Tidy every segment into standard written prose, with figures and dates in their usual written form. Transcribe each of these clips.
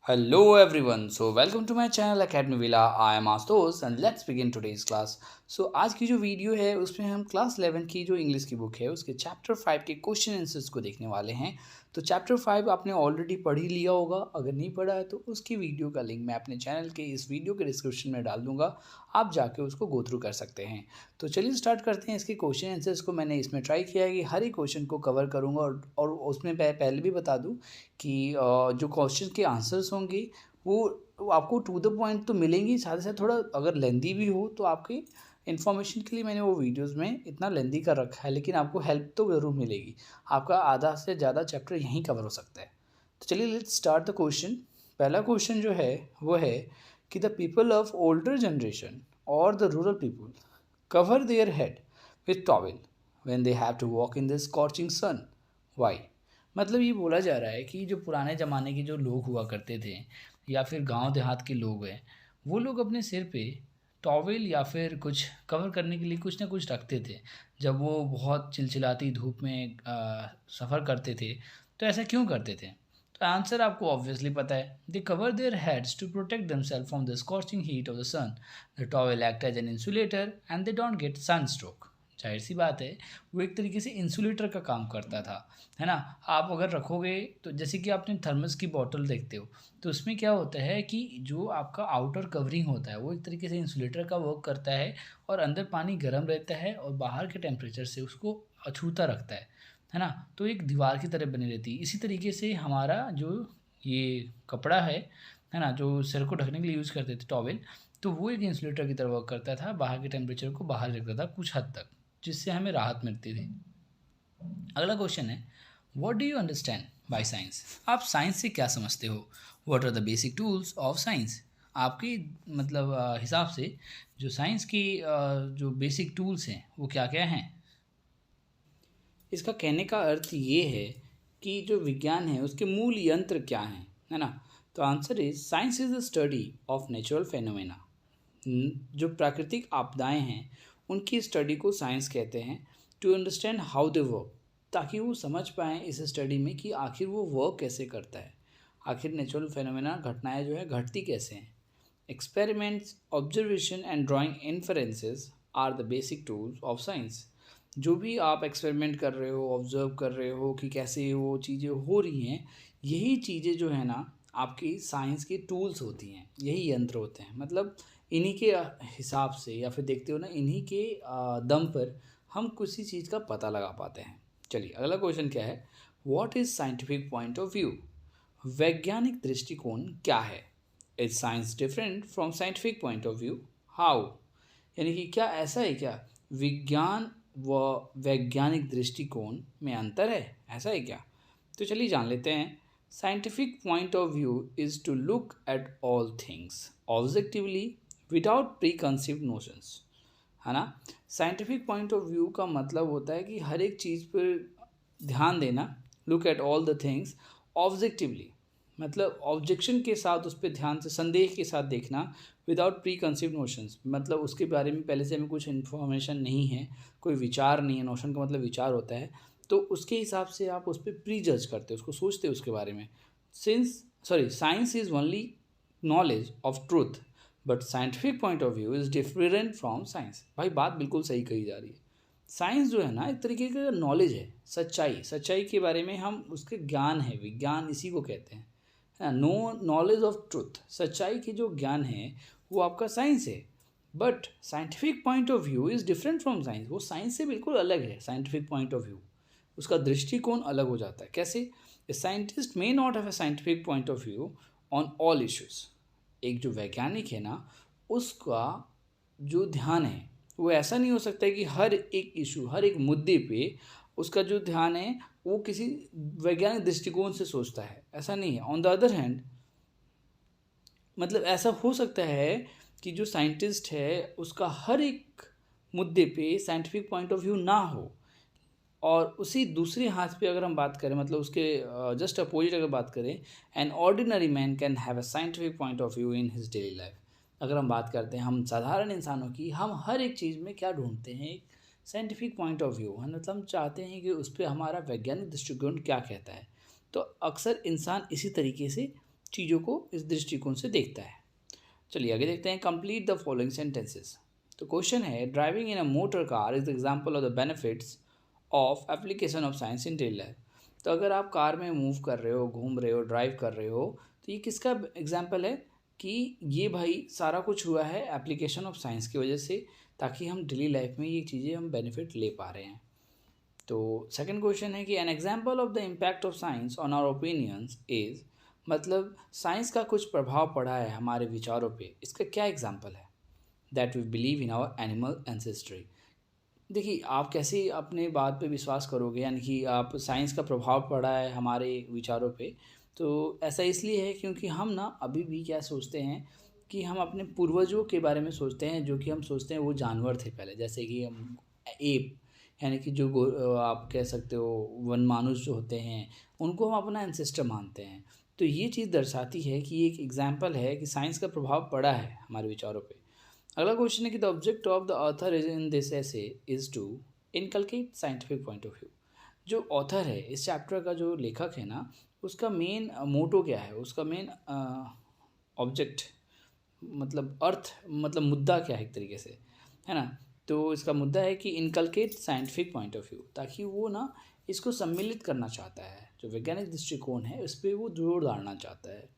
Hello everyone. Welcome to my channel Academy Villa. I am Astos and let's begin today's class. आज की जो video है उसमें हम क्लास 11 की जो इंग्लिश की बुक है उसके चैप्टर 5 के क्वेश्चन आंसर्स को देखने वाले हैं। तो चैप्टर 5 आपने ऑलरेडी पढ़ ही लिया होगा, अगर नहीं पढ़ा है तो उसकी वीडियो का लिंक मैं अपने चैनल के इस वीडियो के डिस्क्रिप्शन में डाल दूंगा, आप जाके उसको गो थ्रू कर सकते हैं। तो चलिए स्टार्ट करते हैं। इसके क्वेश्चन आंसर्स को मैंने इसमें ट्राई किया है कि हर एक क्वेश्चन को कवर करूँगा और उसमें पहले भी बता दूँ कि जो क्वेश्चन के आंसर्स होंगे वो आपको टू द पॉइंट तो मिलेंगी, साथ ही साथ थोड़ा अगर लेंदी भी हो तो आपकी इन्फॉर्मेशन के लिए मैंने वो वीडियोस में इतना लेंदी कर रखा है, लेकिन आपको हेल्प तो ज़रूर मिलेगी। आपका आधा से ज़्यादा चैप्टर यहीं कवर हो सकता है। तो चलिए लेट्स स्टार्ट द क्वेश्चन। पहला क्वेश्चन जो है वो है कि the people of older generation और the rural people cover their head with towel when they have to walk in the scorching sun, why. मतलब ये बोला जा रहा है कि जो पुराने ज़माने के जो लोग हुआ करते थे या फिर गांव देहात के लोग हैं, वो लोग अपने सिर पे टॉवेल या फिर कुछ कवर करने के लिए कुछ ना कुछ रखते थे जब वो बहुत चिलचिलाती धूप में सफ़र करते थे। तो ऐसा क्यों करते थे? तो आंसर आपको ऑब्वियसली पता है। They cover their heads to protect themself from the scorching heat of the sun. The towel act as an insulator and they don't get sun stroke. जाहिर सी बात है, वो एक तरीके से इंसुलेटर का काम करता था, है ना। आप अगर रखोगे तो जैसे कि आपने थर्मस की बॉटल देखते हो, तो उसमें क्या होता है कि जो आपका आउटर कवरिंग होता है वो एक तरीके से इंसुलेटर का वर्क करता है और अंदर पानी गर्म रहता है और बाहर के टेम्परेचर से उसको अछूता रखता है ना। तो एक दीवार की तरह बनी रहती है। इसी तरीके से हमारा जो ये कपड़ा है ना, जो सिर को ढकने के लिए यूज़ करते थे टॉवेल, तो वो एक इंसुलेटर की तरह वर्क करता था, बाहर के टेम्परेचर को बाहर रखता था कुछ हद तक, जिससे हमें राहत मिलती थी। अगला क्वेश्चन है, what do you understand by science. आप साइंस से क्या समझते हो? What are the basic tools of science. आपके मतलब हिसाब से जो साइंस की जो बेसिक टूल्स हैं वो क्या क्या हैं? इसका कहने का अर्थ ये है कि जो विज्ञान है उसके मूल यंत्र क्या हैं, है ना। तो answer is science is the study of natural phenomena. जो प्राकृतिक आपदाएं हैं उनकी स्टडी को साइंस कहते हैं। To understand how they work, ताकि वो समझ पाएँ इस स्टडी में कि आखिर वो वर्क कैसे करता है, आखिर नेचुरल फेनोमेना घटनाएं जो है घटती कैसे हैं। Experiments, observation and drawing inferences are the basic tools of science. जो भी आप एक्सपेरिमेंट कर रहे हो, ऑब्जर्व कर रहे हो कि कैसे वो चीज़ें हो रही हैं, यही चीज़ें जो है ना आपकी साइंस की टूल्स होती हैं, यही यंत्र होते हैं। मतलब इन्हीं के हिसाब से या फिर देखते हो ना, इन्हीं के दम पर हम किसी चीज़ का पता लगा पाते हैं। चलिए अगला क्वेश्चन क्या है, what is scientific point of view. वैज्ञानिक दृष्टिकोण क्या है? Is science different from scientific point of view, how. यानी कि क्या ऐसा है क्या विज्ञान व वैज्ञानिक दृष्टिकोण में अंतर है, ऐसा है क्या? तो चलिए जान लेते हैं। Scientific point of view is to look at all things objectively without preconceived notions, है ना। साइंटिफिक पॉइंट ऑफ व्यू का मतलब होता है कि हर एक चीज़ पर ध्यान देना। Look at all the things objectively, मतलब ऑब्जेक्शन के साथ उस पर ध्यान से, संदेह के साथ देखना। विदाउट प्री कंसीव नोशंस, मतलब उसके बारे में पहले से हमें कुछ इन्फॉर्मेशन नहीं है, कोई विचार नहीं है। नोशन का मतलब विचार होता है, तो उसके हिसाब से आप उस पर प्री जज करते हो, उसको सोचते हो उसके बारे में। Since science is only knowledge of truth but scientific point of view is different from science. भाई बात बिल्कुल सही कही जा रही है। साइंस जो है ना एक तरीके का नॉलेज है, सच्चाई, सच्चाई के बारे में हम उसके ज्ञान है, विज्ञान इसी को कहते हैं, है ना। नो नॉलेज ऑफ ट्रुथ, सच्चाई की जो ज्ञान है वो आपका साइंस है। But scientific point of view is different from science, वो साइंस से बिल्कुल अलग है। साइंटिफिक पॉइंट ऑफ व्यू, उसका दृष्टिकोण अलग हो जाता है। कैसे? A scientist may not have a scientific point of view on all issues. एक जो वैज्ञानिक है ना, उसका जो ध्यान है वो ऐसा नहीं हो सकता है कि हर एक इशू, हर एक मुद्दे पे उसका जो ध्यान है वो किसी वैज्ञानिक दृष्टिकोण से सोचता है, ऐसा नहीं है। ऑन द अदर हैंड, मतलब ऐसा हो सकता है कि जो साइंटिस्ट है उसका हर एक मुद्दे पे साइंटिफिक पॉइंट ऑफ व्यू ना हो, और उसी दूसरे हाथ पे अगर हम बात करें, मतलब उसके जस्ट अपोजिट अगर बात करें, an ordinary man can have a scientific point of view in his daily life. अगर हम बात करते हैं हम साधारण इंसानों की, हम हर एक चीज़ में क्या ढूंढते हैं, एक साइंटिफिक पॉइंट ऑफ व्यू है, मतलब हम चाहते हैं कि उस पर हमारा वैज्ञानिक दृष्टिकोण क्या कहता है। तो अक्सर इंसान इसी तरीके से चीज़ों को इस दृष्टिकोण से देखता है। चलिए आगे देखते हैं, कंप्लीट द फॉलोइंग सेंटेंसेस। तो क्वेश्चन है, driving in a motor car is the example of the benefits of application of science in daily life. तो अगर आप कार में मूव कर रहे हो, घूम रहे हो, ड्राइव कर रहे हो, तो ये किसका एग्जाम्पल है कि ये भाई सारा कुछ हुआ है एप्लीकेशन ऑफ साइंस की वजह से, ताकि हम डेली लाइफ में ये चीज़ें हम बेनिफिट ले पा रहे हैं। तो सेकंड क्वेश्चन है कि an example of the impact of science on our opinions is, मतलब साइंस का कुछ प्रभाव पड़ा है हमारे विचारों पे, इसका क्या एग्जाम्पल है? That we believe in our animal ancestry. देखिए आप कैसे अपने बात पे विश्वास करोगे, यानी कि आप साइंस का प्रभाव पड़ा है हमारे विचारों पे, तो ऐसा इसलिए है क्योंकि हम ना अभी भी क्या सोचते हैं कि हम अपने पूर्वजों के बारे में सोचते हैं, जो कि हम सोचते हैं वो जानवर थे पहले, जैसे कि हम एप, यानी कि जो आप कह सकते हो वन मानुष जो होते हैं, उनको हम अपना एंसेस्टर मानते हैं। तो ये चीज़ दर्शाती है कि एक एग्जाम्पल है कि साइंस का प्रभाव पड़ा है हमारे विचारों पे। अगला क्वेश्चन है कि the object of the author is in this essay is to inculcate scientific point of view. जो ऑथर है, इस चैप्टर का जो लेखक है ना, उसका मेन मोटो क्या है, उसका मेन ऑब्जेक्ट मतलब अर्थ, मतलब मुद्दा क्या है एक तरीके से, है ना। तो इसका मुद्दा है कि inculcate scientific point of view, ताकि वो ना इसको सम्मिलित करना चाहता है, जो वैज्ञानिक दृष्टिकोण है उस पर वो जोर डालना चाहता है।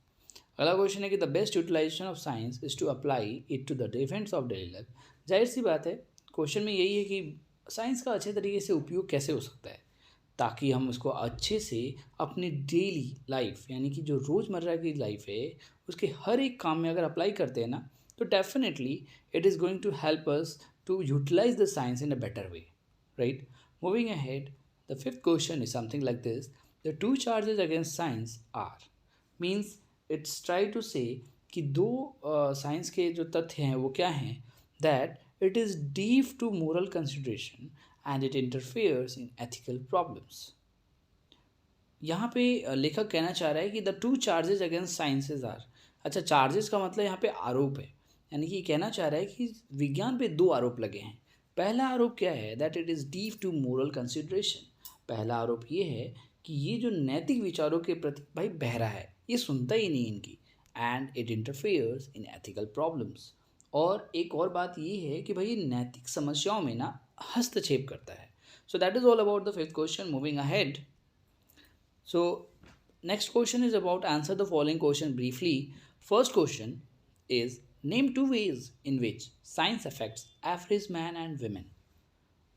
अगला क्वेश्चन है कि the best utilisation of science is to apply it to the defence of daily life. जाहिर सी बात है, क्वेश्चन में यही है कि साइंस का अच्छे तरीके से उपयोग कैसे हो सकता है, ताकि हम उसको अच्छे से अपनी डेली लाइफ, यानी कि जो रोज़मर्रा की लाइफ है, उसके हर एक काम में अगर अप्लाई करते हैं ना, तो definitely it is going to help us to utilise the science in a better way, right. Moving ahead, the fifth question is something like this, the two charges against science are, means it's try to say कि दो science के जो तथ्य हैं वो क्या हैं, that it is deep to moral consideration and it interferes in ethical problems. यहाँ पे लेखक कहना चाह रहा है कि the two charges against sciences are, अच्छा चार्जेस का मतलब यहाँ पे आरोप है, यानी कि कहना चाह रहा है कि विज्ञान पे दो आरोप लगे हैं। पहला आरोप क्या है, that it is deep to moral consideration. पहला आरोप ये है कि ये जो नैतिक विचारों के प्रति भाई बहरा है, ये सुनता ही नहीं इनकी, and it interferes in ethical problems. और एक और बात ये है कि भाई नैतिक समस्याओं में ना हस्तक्षेप करता है। So that is all about the fifth question. Moving ahead, so next question is about answer the following question briefly. First question is, name two ways in which science affects average man and women.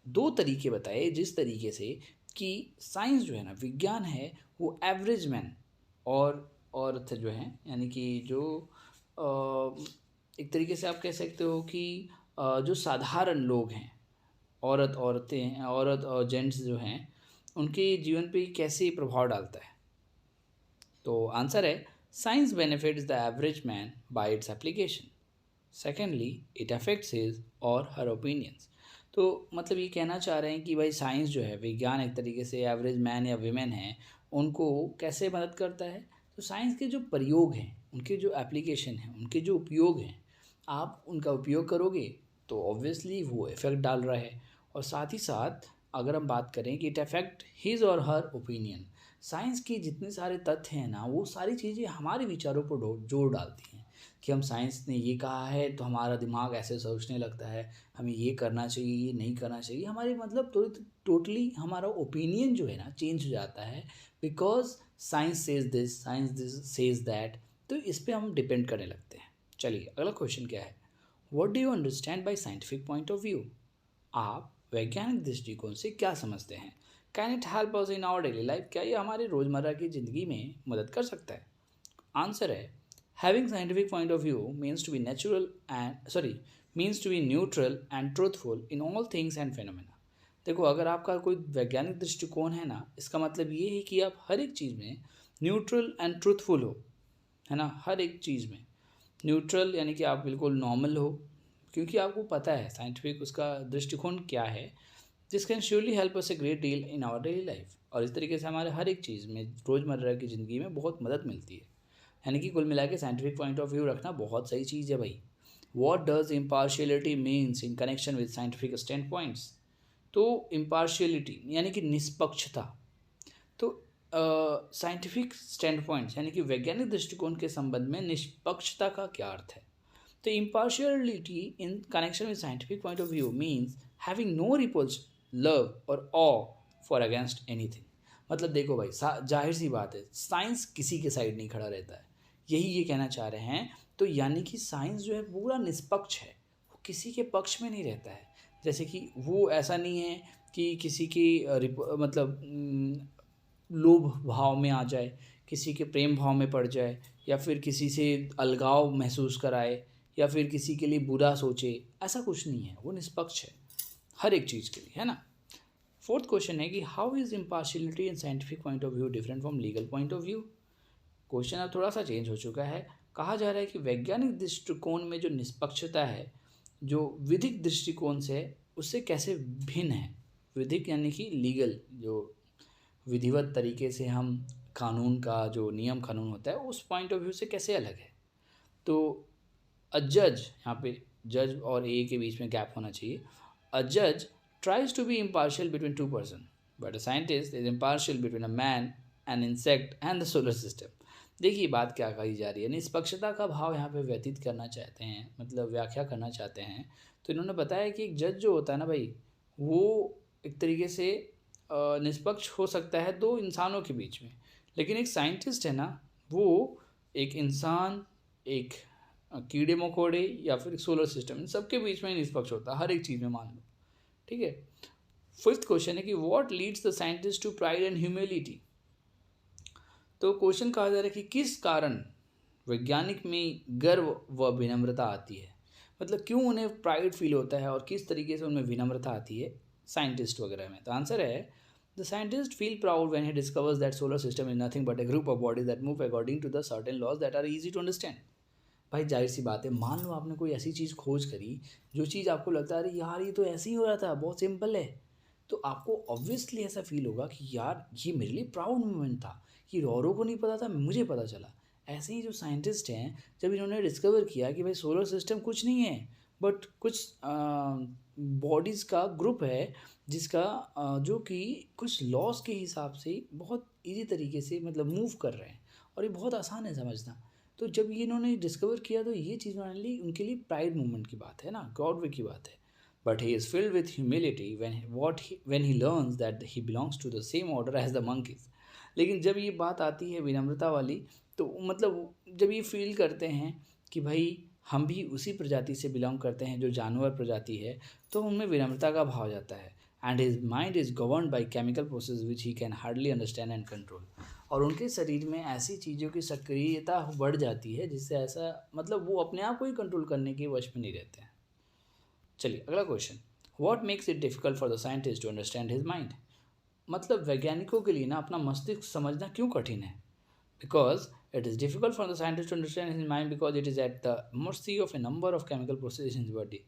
दो तरीके बताए जिस तरीके से कि science जो है ना, विज्ञान है, वो एवरेज मैन और औरत जो है, यानी कि जो एक तरीके से आप कह सकते हो कि जो साधारण लोग हैं, औरतें हैं, औरत और जेंट्स जो हैं, उनके जीवन पे कैसे प्रभाव डालता है। तो आंसर है, science benefits the average man bye its application. Secondly, it affects his और हर ओपिनियंस। तो मतलब ये कहना चाह रहे हैं कि भाई साइंस जो है, विज्ञान एक तरीके से एवरेज मैन या वीमेन हैं, उनको कैसे मदद करता है। तो साइंस के जो प्रयोग हैं, उनके जो एप्लीकेशन हैं, उनके जो उपयोग हैं, आप उनका उपयोग करोगे तो ऑब्वियसली वो इफ़ेक्ट डाल रहा है। और साथ ही साथ अगर हम बात करें कि इट अफेक्ट हिज और हर ओपिनियन, साइंस के जितने सारे तथ्य हैं ना, वो सारी चीज़ें हमारे विचारों पर जोर डालती हैं कि हम साइंस ने ये कहा है तो हमारा दिमाग ऐसे सोचने लगता है, हमें ये करना चाहिए, ये नहीं करना चाहिए, हमारे मतलब टोटली हमारा ओपिनियन जो है ना चेंज हो जाता है, because science says this, science this says that. तो इस पर हम डिपेंड करने लगते हैं। चलिए अगला क्वेश्चन क्या है, what do you understand by scientific point of view. आप वैज्ञानिक दृष्टिकोण से क्या समझते हैं। Can it help us in our daily life, क्या ये हमारे रोज़मर्रा की ज़िंदगी में मदद कर सकता है। आंसर है, having scientific point of view means to be neutral and truthful in all things and phenomena. देखो अगर आपका कोई वैज्ञानिक दृष्टिकोण है ना, इसका मतलब ये है कि आप हर एक चीज़ में न्यूट्रल एंड ट्रूथफुल हो, है ना। हर एक चीज़ में न्यूट्रल यानी कि आप बिल्कुल नॉर्मल हो, क्योंकि आपको पता है साइंटिफिक उसका दृष्टिकोण क्या है, this can surely help us a great deal in our daily life. और इस तरीके से हमारे हर एक चीज़ में, रोज़मर्रा की ज़िंदगी में बहुत मदद मिलती है। यानी कि कुल मिला के साइंटिफिक पॉइंट ऑफ व्यू रखना बहुत सही चीज़ है भाई। What does impartiality means in connection with scientific stand points. तो इम्पार्शियलिटी यानी कि निष्पक्षता। तो साइंटिफिक स्टैंड पॉइंट यानी कि वैज्ञानिक दृष्टिकोण के संबंध में निष्पक्षता का क्या अर्थ है। तो impartiality in connection with scientific point of view means having no repulse, love or awe for against anything। मतलब देखो भाई, जाहिर सी बात है, साइंस किसी के साइड नहीं खड़ा रहता है, यही ये कहना चाह रहे हैं। तो यानी कि साइंस जो है पूरा निष्पक्ष है, वो किसी के पक्ष में नहीं रहता है। जैसे कि वो ऐसा नहीं है कि किसी की मतलब लोभ भाव में आ जाए, किसी के प्रेम भाव में पड़ जाए, या फिर किसी से अलगाव महसूस कराए, या फिर किसी के लिए बुरा सोचे, ऐसा कुछ नहीं है। वो निष्पक्ष है हर एक चीज़ के लिए, है ना। फोर्थ क्वेश्चन है कि how is impartiality in scientific point of view different from legal point of view. Question अब थोड़ा सा चेंज हो चुका है। कहा जा रहा है कि वैज्ञानिक दृष्टिकोण में जो निष्पक्षता है, जो विधिक दृष्टिकोण से है, उससे कैसे भिन्न है। विधिक यानी कि लीगल, जो विधिवत तरीके से हम कानून का जो नियम कानून होता है उस पॉइंट ऑफ व्यू से कैसे अलग है। तो अ जज, यहाँ पे जज और ए के बीच में गैप होना चाहिए। अ जज tries to be impartial between two person, but a scientist is impartial between a man, an insect and the solar system। देखिए बात क्या कही जा रही है, निष्पक्षता का भाव यहाँ पे व्यतीत करना चाहते हैं, मतलब व्याख्या करना चाहते हैं। तो इन्होंने बताया कि एक जज जो होता है ना भाई, वो एक तरीके से निष्पक्ष हो सकता है दो इंसानों के बीच में, लेकिन एक साइंटिस्ट है ना, वो एक इंसान, एक कीड़े मकोड़े या फिर सोलर सिस्टम, इन सबके बीच में निष्पक्ष होता है हर एक चीज़ में, मान लो। ठीक है। फिफ्थ क्वेश्चन है कि what leads the scientist to pride and humility. तो क्वेश्चन कहा जा रहा है कि किस कारण वैज्ञानिक में गर्व व विनम्रता आती है, मतलब क्यों उन्हें प्राइड फील होता है और किस तरीके से उनमें विनम्रता आती है साइंटिस्ट वगैरह में। तो आंसर है the scientist feel proud when he discovers that solar system is nothing but a group of bodies that move according to the certain laws that are easy to understand. भाई जाहिर सी बात है, मान लो आपने कोई ऐसी चीज़ खोज करी जो चीज़ आपको लगता है अरे यार ये तो ऐसे ही हो रहा था, बहुत सिंपल है, तो आपको ऑब्वियसली ऐसा फील होगा कि यार ये मेरे लिए प्राउड मोमेंट था कि रॉरो को नहीं पता था, मुझे पता चला। ऐसे ही जो साइंटिस्ट हैं, जब इन्होंने डिस्कवर किया कि भाई सोलर सिस्टम कुछ नहीं है बट कुछ बॉडीज़ का ग्रुप है जिसका जो कि कुछ लॉस के हिसाब से बहुत इजी तरीके से मतलब मूव कर रहे हैं, और ये बहुत आसान है समझना। तो जब ये इन्होंने डिस्कवर किया तो ये चीज़ उनके लिए प्राइड मूवमेंट की बात है ना, गौरव की बात है। But he is filled with humility when he learns that he belongs to the same order as the monkeys। लेकिन जब ये बात आती है विनम्रता वाली, तो मतलब जब ये फील करते हैं कि भाई हम भी उसी प्रजाति से बिलोंग करते हैं जो जानवर प्रजाति है, तो उनमें विनम्रता का भाव जाता है। And his mind is governed by chemical process which he can hardly understand and control. और उनके शरीर में ऐसी चीज़ों की सक्रियता बढ़ जाती है जिससे ऐसा मतलब वो अपने आप को ही कंट्रोल करने के वश में नहीं रहते हैं। चलिए अगला question, what makes it difficult for the scientist to understand his mind. मतलब वैज्ञानिकों के लिए ना अपना मस्तिष्क समझना क्यों कठिन है। Because it is difficult for the scientist to understand his mind because it is at the mercy of a number of chemical process in body.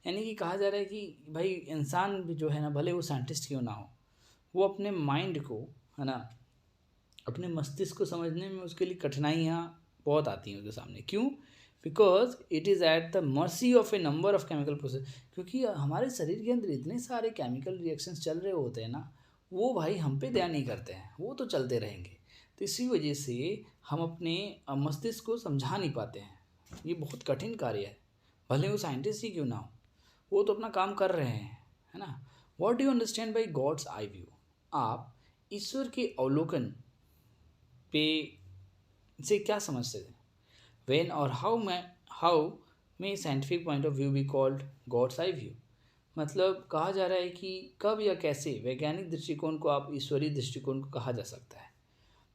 यानी कि कहा जा रहा है कि भाई इंसान भी जो है ना, भले वो साइंटिस्ट क्यों ना हो, वो अपने माइंड को, है ना, अपने मस्तिष्क को समझने में उसके लिए कठिनाइयाँ बहुत आती हैं उसके सामने। क्यों? Because it is at the mercy of a number of chemical process. क्योंकि हमारे शरीर के अंदर इतने सारे केमिकल रिएक्शंस चल रहे होते हैं ना, वो भाई हम पे ध्यान नहीं करते हैं, वो तो चलते रहेंगे। तो इसी वजह से हम अपने मस्तिष्क को समझा नहीं पाते हैं। ये बहुत कठिन कार्य है, भले वो साइंटिस्ट ही क्यों ना हो, वो तो अपना काम कर रहे हैं, है ना। What do you understand by God's eye view. आप ईश्वर के अवलोकन पे से क्या समझते थे। वेन और how may scientific point of view be called God's eye view. मतलब कहा जा रहा है कि कब या कैसे वैज्ञानिक दृष्टिकोण को आप ईश्वरीय दृष्टिकोण को कहा जा सकता है।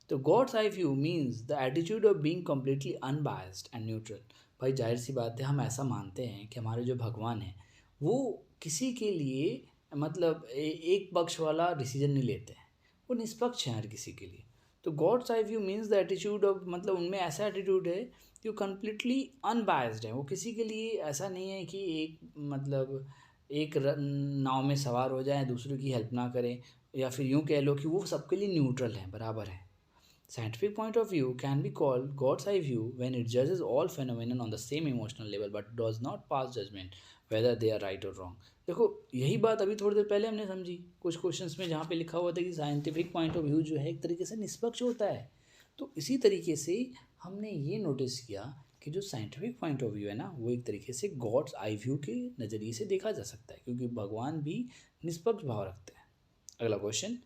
तो God's eye view means the attitude of being completely unbiased and neutral. भाई जाहिर सी बात है, हम ऐसा मानते हैं कि हमारे जो भगवान हैं वो किसी के लिए मतलब एक पक्ष वाला डिसीजन नहीं लेते हैं, वो निष्पक्ष हैं हर किसी के लिए। तो God's eye view means the attitude of, मतलब उनमें ऐसा एटीट्यूड है कि वो कम्प्लीटली अनबायस्ड है। वो किसी के लिए ऐसा नहीं है कि एक मतलब एक नाव में सवार हो जाए, दूसरों की हेल्प ना करें, या फिर यूँ कह लो कि वो सबके लिए न्यूट्रल है, बराबर है। Scientific point of view can be called God's eye view when it judges all phenomena on the same emotional level but does not pass judgment whether they are right or wrong. देखो यही बात अभी थोड़ी देर पहले हमने समझी कुछ questions में जहाँ पे लिखा हुआ था कि साइंटिफिक पॉइंट ऑफ व्यू जो है एक तरीके से निष्पक्ष होता है। तो इसी तरीके से हमने ये नोटिस किया कि जो साइंटिफिक पॉइंट ऑफ व्यू है ना वो एक तरीके से गॉड्स आई व्यू के नज़रिए से देखा जा सकता है क्योंकि भगवान भी निष्पक्ष भाव रखते हैं। अगला question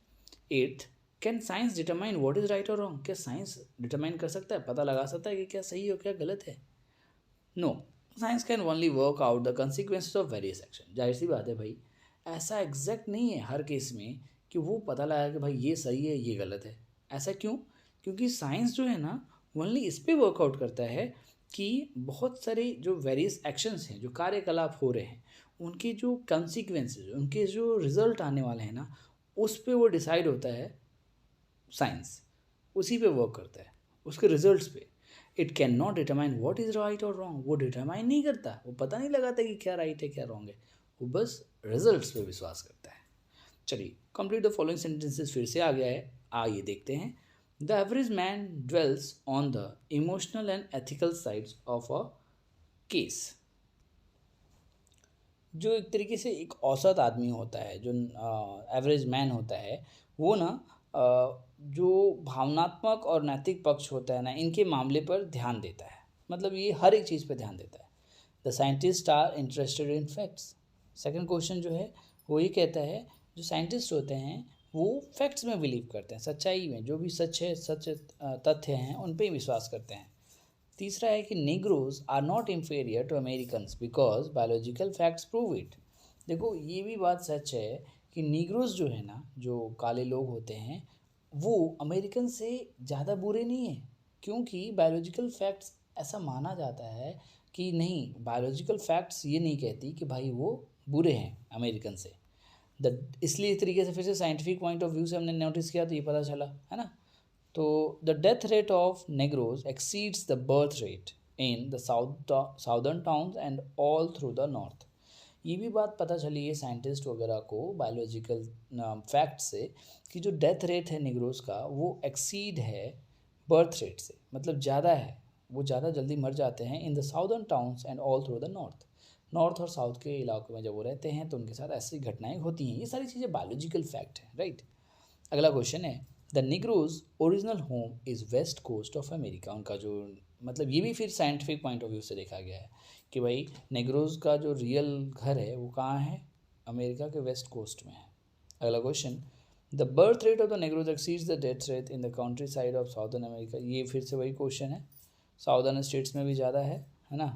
8th, can science determine what is right और रॉन्ग? क्या साइंस डिटरमाइन कर सकता है, पता लगा सकता है कि क्या सही और क्या गलत है? No, science can only work out the consequences of various action. जाहिर सी बात है भाई, ऐसा एग्जैक्ट नहीं है हर केस में कि वो पता लगा कि भाई ये सही है ये गलत है। ऐसा क्यों? क्योंकि साइंस जो है ना ओनली इस पर वर्कआउट करता है कि बहुत सारे जो वेरियस एक्शंस हैं, जो कार्यकलाप हो रहे हैं, उनके जो कंसिक्वेंसेस, उनके जो रिजल्ट आने वाले हैं ना, उस पर वो डिसाइड होता है। साइंस उसी पे वर्क करता है, उसके रिजल्ट्स पे। It can not determine what is right और रॉन्ग। वो डिटरमाइन नहीं करता, वो पता नहीं लगाता कि क्या राइट है क्या रॉन्ग है, वो बस रिजल्ट्स पे विश्वास करता है। चलिए कंप्लीट द फॉलोइंग सेंटेंसेस फिर से आ गया है, आइए देखते हैं। The average man dwells on the emotional and ethical sides of a case. जो एक तरीके से एक औसत आदमी होता है, जो एवरेज मैन होता है, वो ना जो भावनात्मक और नैतिक पक्ष होता है ना, इनके मामले पर ध्यान देता है। मतलब ये हर एक चीज़ पर ध्यान देता है। The scientist are interested in facts. Second question जो है वो ये कहता है जो साइंटिस्ट होते हैं वो फैक्ट्स में बिलीव करते हैं, सच्चाई में, जो भी सच है, सच तथ्य हैं उन पर ही विश्वास करते हैं। तीसरा है कि Negroes are not inferior to Americans because biological facts prove it. देखो ये भी बात सच है कि नीग्रोज जो है ना, जो काले लोग होते हैं, वो अमेरिकन से ज़्यादा बुरे नहीं हैं, क्योंकि बायोलॉजिकल फैक्ट्स ऐसा माना जाता है कि नहीं, बायोलॉजिकल फैक्ट्स ये नहीं कहती कि भाई वो बुरे हैं अमेरिकन से। इसलिए इस तरीके से फिर से साइंटिफिक पॉइंट ऑफ व्यू से हमने नोटिस किया तो ये पता चला है ना। तो the death rate of नेग्रोज exceeds the birth rate in the southern towns and all through the north. ये भी बात पता चली है साइंटिस्ट वगैरह को बायोलॉजिकल फैक्ट से कि जो डेथ रेट है निग्रोस का वो एक्सीड है बर्थ रेट से, मतलब ज़्यादा है, वो ज़्यादा जल्दी मर जाते हैं in the southern towns and all through the north और साउथ के इलाकों में जब वो रहते हैं तो उनके साथ ऐसी घटनाएं होती हैं। ये सारी चीज़ें बायोलॉजिकल फैक्ट हैं, राइट। अगला क्वेश्चन है the Negroes original home is west coast of America. उनका जो मतलब ये भी फिर साइंटिफिक पॉइंट ऑफ व्यू से देखा गया है कि भाई नेग्रोज का जो रियल घर है वो कहाँ है, अमेरिका के वेस्ट कोस्ट में है। अगला question the birth rate of the नेग्रोज exceeds the death rate in the country side of southern America. ये फिर से वही क्वेश्चन है, साउदर्न स्टेट्स में भी ज़्यादा है ना।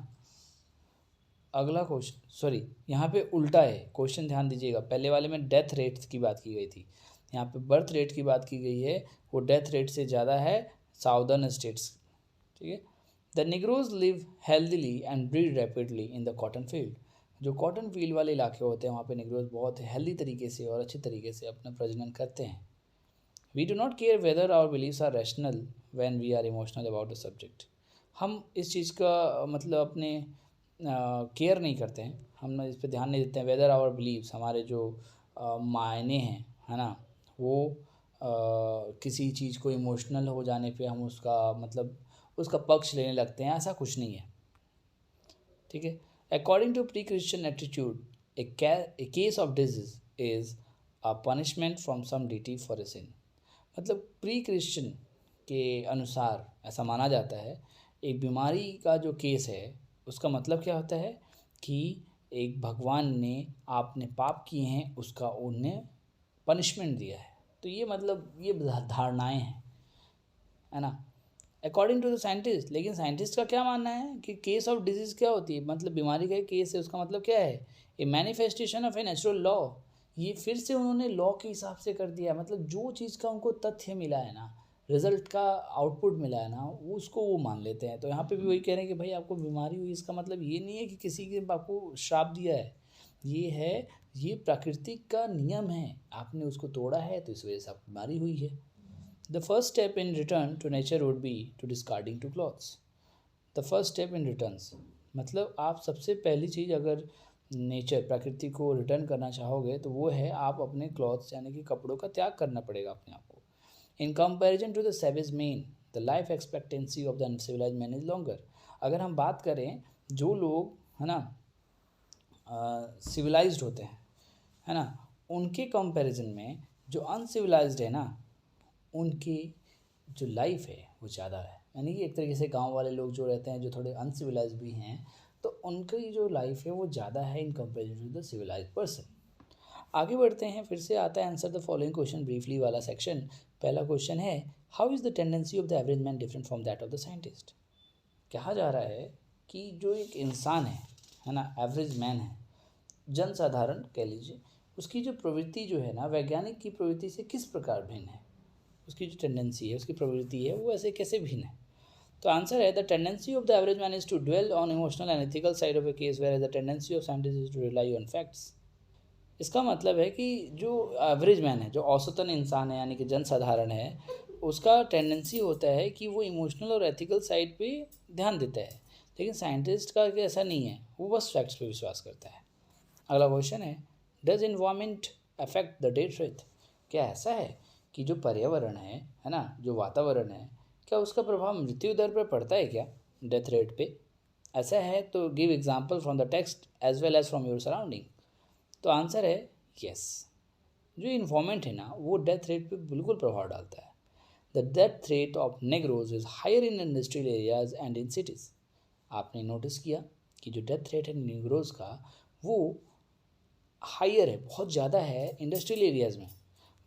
अगला क्वेश्चन, सॉरी यहाँ पे उल्टा है क्वेश्चन, ध्यान दीजिएगा। पहले वाले में डेथ रेट की बात की गई थी, यहाँ पे बर्थ रेट की बात की गई है, वो डेथ रेट से ज़्यादा है साउदर्न स्टेट्स, ठीक है। The Negroes live healthily and breed rapidly in the cotton field. जो कॉटन फील्ड वाले इलाके होते हैं वहाँ पे निग्रोज बहुत हेल्दी तरीके से और अच्छे तरीके से अपना प्रजनन करते हैं। We do not care whether our beliefs are rational when we are emotional about the subject. हम इस चीज़ का मतलब अपने केयर नहीं करते हैं, हम इस पर ध्यान नहीं देते हैं। वेदर आवर बिलीव्स, हमारे जो मायने हैं, है ना, वो किसी चीज़ को इमोशनल हो जाने पे हम उसका मतलब उसका पक्ष लेने लगते हैं, ऐसा कुछ नहीं है, ठीक है। According to pre Christian attitude a case of disease is a punishment from some deity for a sin. मतलब प्री क्रिश्चियन के अनुसार ऐसा माना जाता है एक बीमारी का जो केस है उसका मतलब क्या होता है कि एक भगवान ने आपने पाप किए हैं उसका उन्हें पनिशमेंट दिया है। तो ये मतलब ये धारणाएं हैं, है ना, अकॉर्डिंग टू द साइंटिस्ट। लेकिन साइंटिस्ट का क्या मानना है कि केस ऑफ डिजीज़ क्या होती है, मतलब बीमारी का केस है, उसका मतलब क्या है, ए manifestation of a natural law. ये फिर से उन्होंने लॉ के हिसाब से कर दिया, मतलब जो चीज़ का उनको तथ्य मिला है ना, रिजल्ट का आउटपुट मिला है ना, उसको वो मान लेते हैं। तो यहाँ पे भी वही कह रहे हैं कि भाई आपको बीमारी हुई, इसका मतलब ये नहीं है कि किसी के आपको श्राप दिया है, ये है, ये प्राकृतिक का नियम है, आपने उसको तोड़ा है तो इस वजह से आपको बीमारी हुई है। The first step in return to nature would be to discarding to clothes. The first step in returns मतलब आप सबसे पहली चीज़ अगर नेचर प्रकृति को रिटर्न करना चाहोगे तो वो है आप अपने क्लॉथ्स यानी कि कपड़ों का त्याग करना पड़ेगा अपने आप को। In comparison to the savage man the life expectancy of the uncivilised man is longer. अगर हम बात करें जो लोग है ना सिविलाइज्ड होते हैं है ना, उनके कंपैरिजन में जो अनसिविलाइज्ड है ना, उनकी जो लाइफ है वो ज़्यादा है। यानी कि एक तरीके से गांव वाले लोग जो रहते हैं, जो थोड़े अनसिविलाइज्ड भी हैं, तो उनकी जो लाइफ है वो ज़्यादा है in comparison to the civilised person. आगे बढ़ते हैं, फिर से आता है answer the following question briefly वाला सेक्शन। पहला क्वेश्चन है, how is the tendency of the average man different from that of the scientist. कहा जा रहा है कि जो एक इंसान है ना, एवरेज मैन है, जनसाधारण कह लीजिए, उसकी जो प्रवृत्ति जो है ना, वैज्ञानिक की प्रवृत्ति से किस प्रकार भिन्न है। उसकी जो टेंडेंसी है, उसकी प्रवृत्ति है, वो ऐसे कैसे भिन्न है। तो आंसर है, the tendency of the average man is to dwell on emotional and ethical side of a case where the tendency of scientist is to rely on facts. इसका मतलब है कि जो एवरेज मैन है, जो औसतन इंसान है यानी कि जनसाधारण है, उसका टेंडेंसी होता है कि वो इमोशनल और एथिकल साइड पे ध्यान देता है, लेकिन साइंटिस्ट का ऐसा नहीं है, वो बस फैक्ट्स पे विश्वास करता है। अगला क्वेश्चन है, does environment affect the death rate. क्या ऐसा है कि जो पर्यावरण है ना, जो वातावरण है, क्या उसका प्रभाव मृत्यु दर पर पड़ता है क्या, डेथ रेट पे। ऐसा है तो give example from the text as well as from your surrounding. तो आंसर है यस, जो इन्फॉर्मेंट है ना, वो डेथ रेट पे बिल्कुल प्रभाव डालता है। The death rate of negroes is higher in industrial areas and in cities. आपने नोटिस किया कि जो डेथ रेट है नेग्रोज का, वो हायर है, बहुत ज़्यादा है इंडस्ट्रियल एरियाज़ में,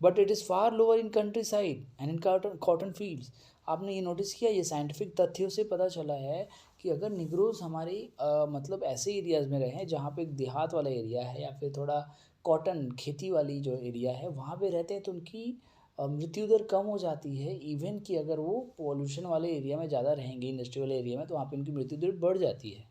but it is far lower in country side and in cotton fields. आपने ये नोटिस किया, ये साइंटिफिक तथ्यों से पता चला है कि अगर निग्रोज हमारी मतलब ऐसे एरियाज़ में रहें जहाँ पे देहात वाला एरिया है या फिर थोड़ा कॉटन खेती वाली जो एरिया है वहाँ पे रहते हैं, तो उनकी मृत्यु दर कम हो जाती है। इवन कि अगर वो पॉल्यूशन वाले एरिया में ज़्यादा रहेंगे, इंडस्ट्रियल एरिया में, तो वहाँ पे उनकी मृत्यु दर बढ़ जाती है।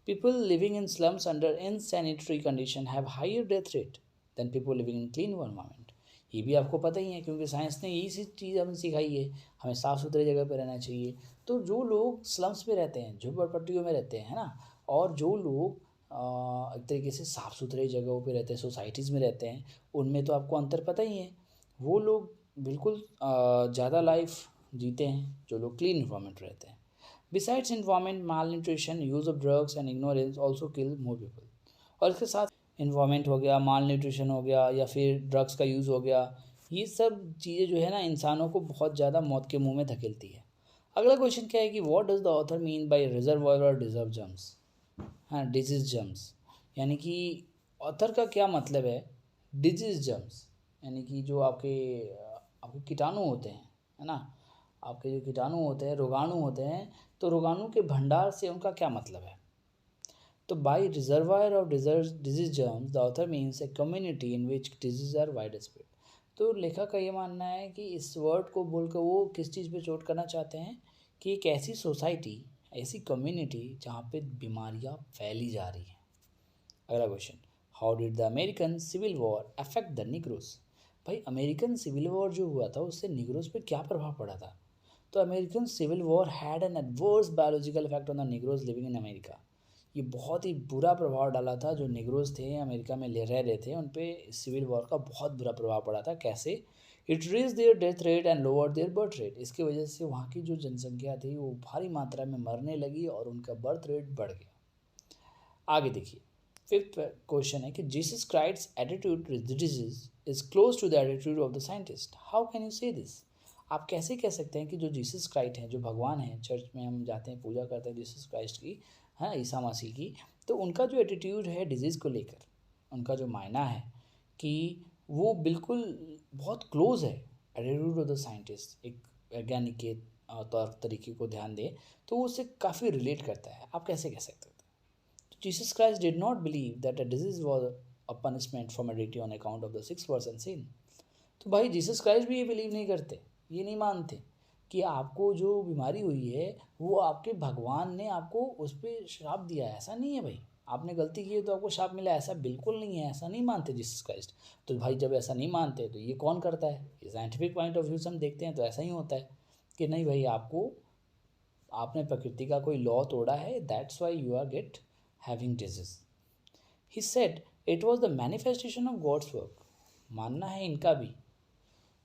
People living in slums under insanitary condition have higher death rate than people living in clean environment। ये भी आपको पता ही है, क्योंकि साइंस ने यही सी चीज़ हमें सिखाई है, हमें साफ़ सुथरे जगह पर रहना चाहिए। तो जो लोग स्लम्स में रहते हैं, झोपड़पट्टियों में रहते हैं, है ना, और जो लोग एक तरीके से साफ़ सुथरे जगहों पे रहते हैं, सोसाइटीज़ में रहते हैं, उनमें तो आपको अंतर पता ही है। वो लोग बिल्कुल ज़्यादा लाइफ जीते हैं जो लोग क्लीन इन्वायरमेंट रहते हैं। Besides environment, malnutrition, use of drugs and ignorance also kill more people। और इसके साथ environment हो गया, malnutrition हो गया, या फिर ड्रग्स का यूज़ हो गया, ये सब चीज़ें जो है ना, इंसानों को बहुत ज़्यादा मौत के मुंह में धकेलती है। अगला क्वेश्चन क्या है कि what does the author mean bye reservoir और डिजर्व जम्स, हाँ, डिजीज जम्स। यानी कि ऑथर का क्या मतलब है डिजीज जम्स, यानी कि जो आपके आपके कीटाणु होते हैं, है ना, आपके जो कीटाणु होते हैं, रोगाणु होते हैं, तो रोगाणु के भंडार से उनका क्या मतलब है। तो by reservoir of disease germs the author means a community in which disease are wide spread. तो लेखक का ये मानना है कि इस वर्ड को बोलकर वो किस चीज़ पे चोट करना चाहते हैं कि एक ऐसी सोसाइटी, ऐसी कम्युनिटी जहाँ पे बीमारियाँ फैली जा रही हैं। अगला question, how did the American civil war affect the Negroes. भाई अमेरिकन सिविल वॉर जो हुआ था उससे निग्रोस पे क्या प्रभाव पड़ा था। तो American civil war had an adverse biological effect on the negroes living in America. ये बहुत ही बुरा प्रभाव डाला था, जो निग्रोज थे अमेरिका में रह रहे थे, उन पे सिविल वॉर का बहुत बुरा प्रभाव पड़ा था। कैसे, it raise their death rate and lower their birth rate. इसकी वजह से वहाँ की जो जनसंख्या थी वो भारी मात्रा में मरने लगी और उनका बर्थ रेट बढ़ गया। आगे देखिए, फिफ्थ क्वेश्चन है कि Jesus Christ attitude disease is close to the attitude of the scientist, how can you say this. आप कैसे कह सकते हैं कि जो जीसस क्राइस्ट हैं, जो भगवान हैं, चर्च में हम जाते हैं, पूजा करते हैं जीसस क्राइस्ट की, हाँ, ईसा मसीह की, तो उनका जो एटीट्यूड है डिजीज़ को लेकर, उनका जो मायना है कि वो बिल्कुल बहुत क्लोज है एटीट्यूड ऑफ द साइंटिस्ट, एक वैज्ञानिक के तौर तरीके को ध्यान दें तो वो उससे काफ़ी रिलेट करता है। आप कैसे कह सकते हैं। Jesus Christ did not believe that a disease was a punishment from heredity on account of the sixth person sin। तो भाई जीसस क्राइस्ट भी ये बिलीव नहीं करते, ये नहीं मानते कि आपको जो बीमारी हुई है वो आपके भगवान ने आपको उस पर श्राप दिया है। ऐसा नहीं है भाई, आपने गलती की है तो आपको श्राप मिला, ऐसा बिल्कुल नहीं है, ऐसा नहीं मानते जीसस क्राइस्ट। तो भाई जब ऐसा नहीं मानते तो ये कौन करता है। ये साइंटिफिक पॉइंट ऑफ व्यू से हम देखते हैं तो ऐसा ही होता है कि नहीं भाई, आपको आपने प्रकृति का कोई लॉ तोड़ा है, that's why you are get having disease. He said it was the manifestation of God's work. मानना है इनका भी,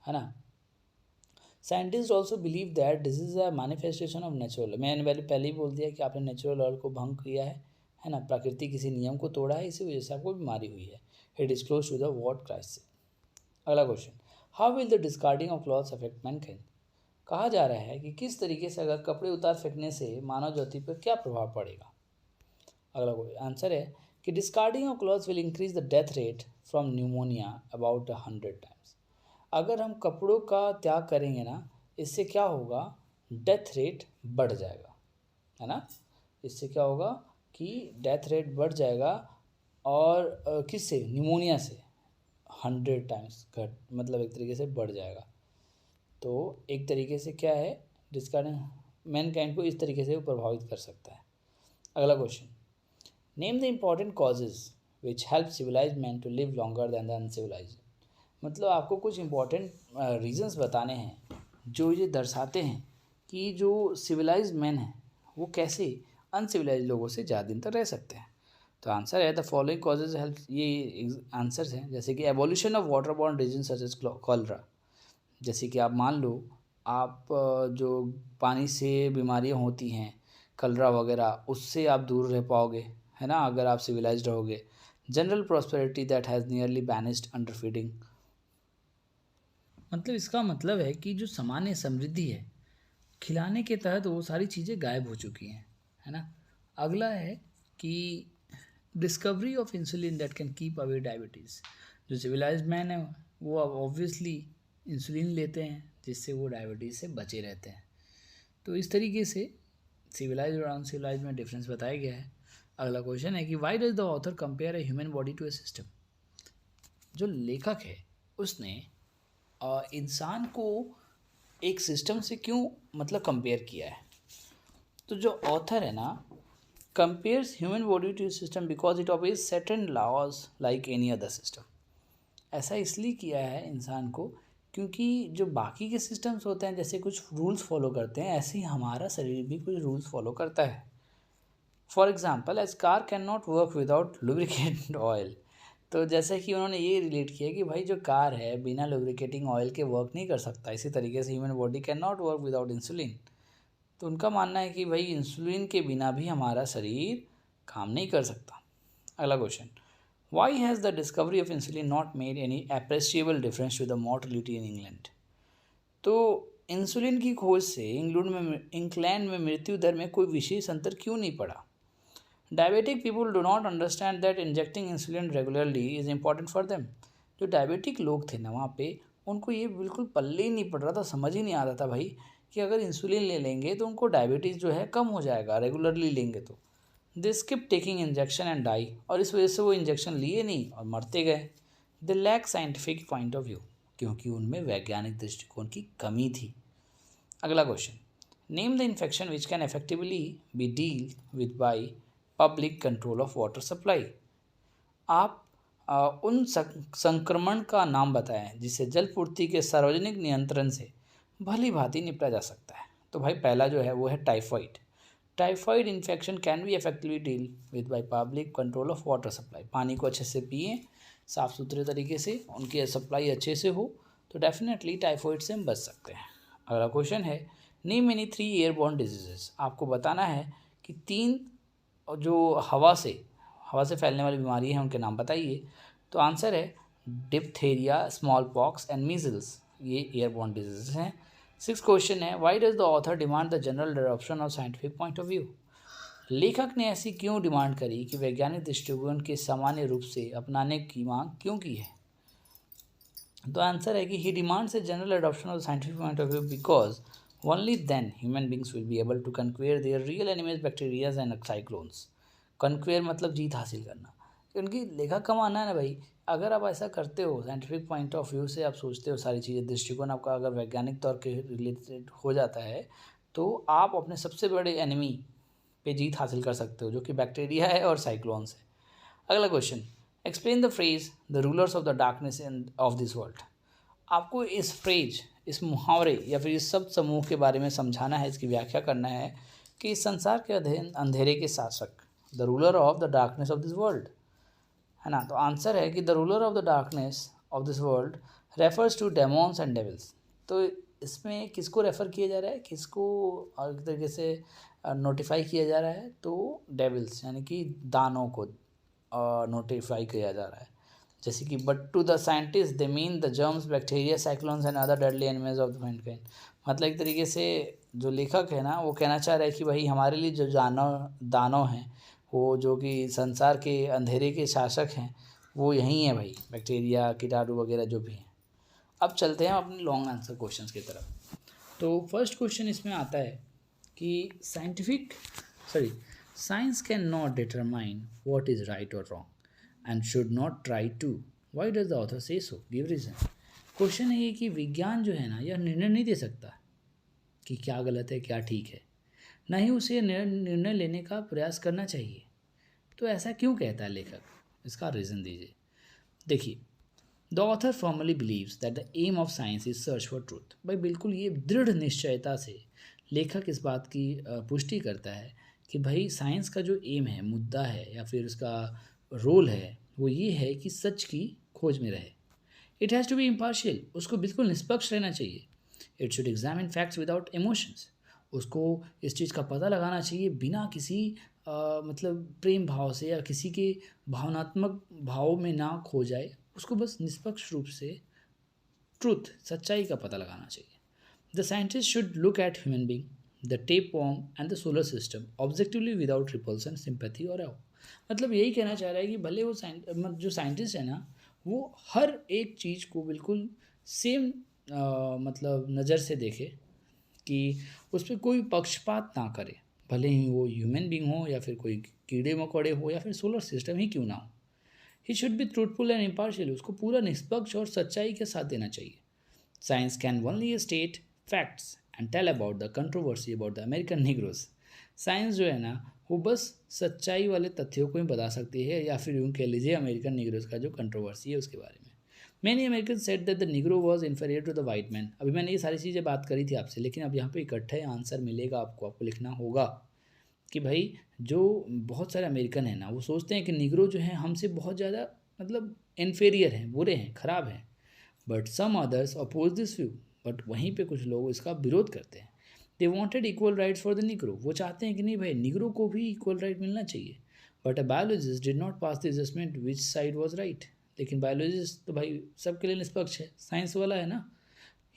है ना, scientist also believe that this is a manifestation of natural, मैंने पहले ही बोल दिया कि आपने नेचुरल लॉ को भंग किया है ना, प्रकृति किसी नियम को तोड़ा है, इसी वजह से आपको बीमारी हुई है। It is close to the what crisis. अगला question, how will the discarding of clothes affect mankind. कहा जा रहा है कि किस तरीके से अगर कपड़े उतार फेंकने से मानव जाति पर क्या प्रभाव पड़ेगा। अगला कोई आंसर है कि discarding of clothes will increase the death rate from pneumonia about 100 times. अगर हम कपड़ों का त्याग करेंगे ना, इससे क्या होगा, डेथ रेट बढ़ जाएगा, है ना। इससे क्या होगा कि डेथ रेट बढ़ जाएगा, और किससे, निमोनिया से 100 टाइम्स घट, मतलब एक तरीके से बढ़ जाएगा। तो एक तरीके से क्या है, डिस्कार्डिंग मैनकाइंड को इस तरीके से वो प्रभावित कर सकता है। अगला question, name the important causes which help civilize man to live longer than the uncivilize. मतलब आपको कुछ इम्पॉर्टेंट रीजंस बताने हैं जो ये दर्शाते हैं कि जो सिविलाइज मैन है वो कैसे अनसिविलाइज लोगों से ज़्यादा दिन तक रह सकते हैं। तो आंसर है द फॉलोइंग कॉजेज हेल्प, ये आंसर्स हैं, जैसे कि evolution of water borne disease such as cholera. जैसे कि आप मान लो, आप जो पानी से बीमारियां होती हैं, कलरा वगैरह, उससे आप दूर रह पाओगे, है ना, अगर आप सिविलाइज्ड रहोगे। General prosperity that has nearly banished under feeding. मतलब इसका मतलब है कि जो सामान्य समृद्धि है, खिलाने के तहत वो सारी चीज़ें गायब हो चुकी हैं, है ना। अगला है कि discovery of insulin that can keep away diabetes. जो सिविलाइज्ड मैन है वो अब ऑब्वियसली इंसुलिन लेते हैं, जिससे वो डायबिटीज़ से बचे रहते हैं। तो इस तरीके से सिविलाइज और अनसिविलाइज में डिफरेंस बताया गया है। अगला क्वेश्चन है कि why does the author compare a human body to a system. जो लेखक है उसने इंसान को एक सिस्टम से क्यों मतलब कंपेयर किया है। तो जो ऑथर है ना, compares human body to system because it obeys certain laws like any other system. ऐसा इसलिए किया है इंसान को क्योंकि जो बाकी के सिस्टम्स होते हैं, जैसे कुछ रूल्स फॉलो करते हैं, ऐसे ही हमारा शरीर भी कुछ रूल्स फॉलो करता है। For example, as car can not work without lubricate oil. तो जैसे कि उन्होंने ये रिलेट किया कि भाई जो कार है बिना लुब्रिकेटिंग ऑयल के वर्क नहीं कर सकता, इसी तरीके से human body can not work without insulin. तो उनका मानना है कि भाई इंसुलिन के बिना भी हमारा शरीर काम नहीं कर सकता। अगला question, why has the discovery of insulin not made any appreciable difference to the mortality in England. तो इंसुलिन की खोज से इंग्लैंड में मृत्यु दर में कोई विशेष अंतर क्यों नहीं पड़ा। Diabetic people do not understand that injecting insulin regularly is important for them. जो डायबिटिक लोग थे ना वहाँ पे, उनको ये बिल्कुल पल्ले ही नहीं पड़ रहा था, समझ ही नहीं आ रहा था भाई कि अगर इंसुलिन ले लेंगे तो उनको डायबिटीज़ जो है कम हो जाएगा रेगुलरली लेंगे तो। They skip taking injection and die, और इस वजह से वो इंजेक्शन लिए नहीं और मरते गए। They lack scientific point of view, क्योंकि उनमें वैज्ञानिक दृष्टिकोण की कमी थी। अगला question, name the infection which can effectively be deal with by public control of water supply. आप उन संक्रमण का नाम बताएं जिससे जलपूर्ति के सार्वजनिक नियंत्रण से भली भांति निपटा जा सकता है। तो भाई पहला जो है वो है typhoid. Typhoid infection can be effectively deal with by public control of water supply. पानी को अच्छे से पिए, साफ़ सुथरे तरीके से, उनकी सप्लाई अच्छे से हो, तो डेफिनेटली टाइफाइड से हम बच सकते हैं। अगला क्वेश्चन है, नेम एनी 3 एयरबॉर्न डिजीजेस। आपको बताना है कि 3 जो हवा से फैलने वाली बीमारी है उनके नाम बताइए। तो आंसर है diphtheria, small pox and measles, ये एयरबॉर्न डिजीज हैं। 6 क्वेश्चन है, why does the author demand the general adoption of scientific point of view. लेखक ने ऐसी क्यों डिमांड करी कि वैज्ञानिक दृष्टिकोण के सामान्य रूप से अपनाने की मांग क्यों की है। तो आंसर है कि he demands a general adoption of scientific point of view because only then human beings will be able to conquer their real enemies bacterias and cyclones. Conquer मतलब जीत हासिल करना। क्योंकि लेखक का मानना है ना भाई, अगर आप ऐसा करते हो, साइंटिफिक पॉइंट ऑफ व्यू से आप सोचते हो सारी चीज़ें, दृष्टिकोण आपका अगर वैज्ञानिक तौर के रिलेटेड हो जाता है, तो आप अपने सबसे बड़े एनिमी पे जीत हासिल कर सकते हो, जो कि बैक्टीरिया है और साइक्लोन्स है। अगला question, explain the phrase the rulers of the darkness of this world. आपको इस फ्रेज, इस मुहावरे या फिर इस शब्द समूह के बारे में समझाना है, इसकी व्याख्या करना है कि इस संसार के अंधेरे के शासक, the ruler of the darkness of this world, है ना। तो आंसर है कि the ruler of the darkness of this world refers to demons and devils. तो इसमें किसको रेफ़र किया जा रहा है, किसको एक तरीके से नोटिफाई किया जा रहा है, तो डेविल्स यानी कि दानों को नोटिफाई किया जा रहा है। जैसे कि but to the scientist they mean the germs, bacteria, cyclones and other deadly animals of the mankind. मतलब एक तरीके से जो लेखक है ना वो कहना चाह रहा है कि भाई हमारे लिए जो दानव हैं, वो जो कि संसार के अंधेरे के शासक हैं, वो यही है भाई, बैक्टीरिया, कीटाणु वगैरह जो भी हैं। अब चलते हैं अपने लॉन्ग आंसर क्वेश्चंस की तरफ। तो फर्स्ट क्वेश्चन इसमें आता है कि science can not determine what is right और wrong and should not try to, why does the author say so, give reason. Question है ये कि विज्ञान जो है ना यह निर्णय नहीं दे सकता कि क्या गलत है क्या ठीक है, ना ही उसे निर्णय लेने का प्रयास करना चाहिए। तो ऐसा क्यों कहता है लेखक, इसका रीज़न दीजिए। देखिए, the author formally believes that the aim of science is search for truth. भाई बिल्कुल ये दृढ़ निश्चयता से लेखक इस बात की पुष्टि करता है कि भाई साइंस का जो एम है, मुद्दा है या फिर उसका रोल है, वो ये है कि सच की खोज में रहे। It has to be impartial, उसको बिल्कुल निष्पक्ष रहना चाहिए। It should examine facts without emotions, उसको इस चीज़ का पता लगाना चाहिए बिना किसी मतलब प्रेम भाव से या किसी के भावनात्मक भाव में ना खो जाए, उसको बस निष्पक्ष रूप से ट्रूथ, सच्चाई का पता लगाना चाहिए। The scientist should look at human being, the tape warm and the solar system objectively without repulsion, sympathy और अव। मतलब यही कहना चाह रहा है कि भले वो जो साइंटिस्ट है ना वो हर एक चीज़ को बिल्कुल सेम मतलब नज़र से देखे, कि उस पर कोई पक्षपात ना करे, भले ही वो ह्यूमन बींग हो या फिर कोई कीड़े मकोड़े हो या फिर सोलर सिस्टम ही क्यों ना हो। He should be truthful and impartial, उसको पूरा निष्पक्ष और सच्चाई के साथ देना चाहिए। Science can only state facts and tell about the controversy about the American negroes. Science जो है ना वो बस सच्चाई वाले तथ्यों को ही बता सकती है, या फिर यूँ कह लीजिए अमेरिकन निग्रोज का जो कंट्रोवर्सी है उसके बारे में। Many American said that the negro was inferior to the white man. अभी मैंने ये सारी चीज़ें बात करी थी आपसे, लेकिन अब यहाँ पे इकट्ठे आंसर मिलेगा आपको लिखना होगा कि भाई जो बहुत सारे अमेरिकन हैं ना वो सोचते हैं कि निग्रो जो हैं हमसे बहुत ज़्यादा मतलब इन्फीरियर हैं, बुरे हैं, ख़राब हैं। But some others oppose this view, but वहीं पे कुछ लोग इसका विरोध करते हैं। They wanted equal rights for the negro, वो चाहते हैं कि नहीं भाई निग्रो को भी इक्वल राइट मिलना चाहिए। But a biologist did not pass the judgement which side was right. लेकिन बायोलॉजिस्ट तो भाई सबके लिए निष्पक्ष है, साइंस वाला है ना।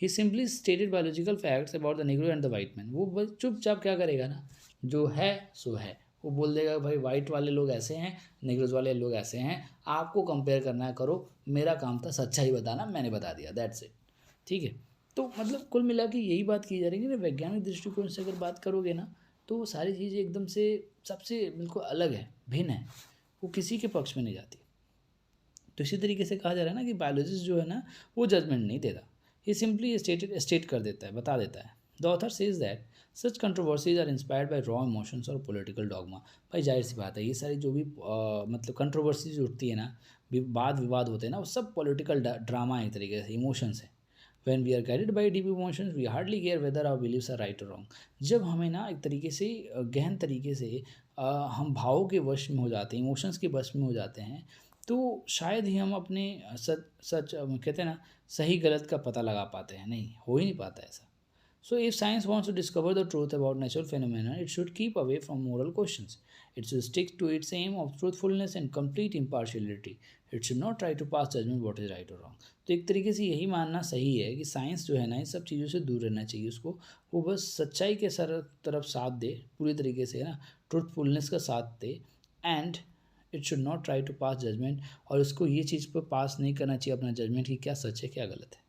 He simply stated biological facts about the Negro and the white man. वो बस चुपचाप क्या करेगा ना, जो है सो है, वो बोल देगा भाई वाइट वाले लोग ऐसे हैं, निग्रोज वाले लोग ऐसे हैं, आपको कंपेयर करना है करो, मेरा काम था सच्चाई बताना, मैंने बता दिया, दैट्स इट। ठीक है, तो मतलब कुल मिला के यही बात की जा रही है ना, वैज्ञानिक दृष्टिकोण से अगर बात करोगे ना तो वो सारी चीज़ें एकदम से सबसे बिल्कुल अलग है, भिन्न है, वो किसी के पक्ष में नहीं जाती। तो इसी तरीके से कहा जा रहा है ना कि बायोलॉजिस्ट जो है ना वो जजमेंट नहीं देता, ये सिंपली स्टेट कर देता है, बता देता है। The author says that such controversies are inspired by raw emotions और पॉलिटिकल डॉगमा। भाई जाहिर सी बात है, ये सारी जो भी मतलब कंट्रोवर्सीज उठती है ना, वाद विवाद होते हैं ना, वो सब पॉलिटिकल ड्रामा है, एक तरीके से इमोशंस है। When we are guided by deep emotions, we hardly care whether our beliefs are right or wrong. जब हमें ना एक तरीके से गहन तरीके से हम भावों के वश में हो जाते हैं, इमोशंस के वश में हो जाते हैं, तो शायद ही हम अपने सच कहते हैं ना सही गलत का पता लगा पाते हैं, नहीं हो ही नहीं पाता ऐसा। So if science wants to discover the truth about natural phenomena, it should keep away from moral questions. It should stick to its aim of truthfulness and complete impartiality. It should not try to pass judgment what is right or wrong. तो एक तरीके से यही मानना सही है कि science जो है ना इन सब चीज़ों से दूर रहना चाहिए उसको, वो बस सच्चाई के तरफ साथ दे पूरी तरीके से, है ना, ट्रूथफुलनेस का साथ दे। And it should not try to pass judgement, और उसको ये चीज़ पर पास नहीं करना चाहिए अपना जजमेंट कि क्या सच है क्या गलत है,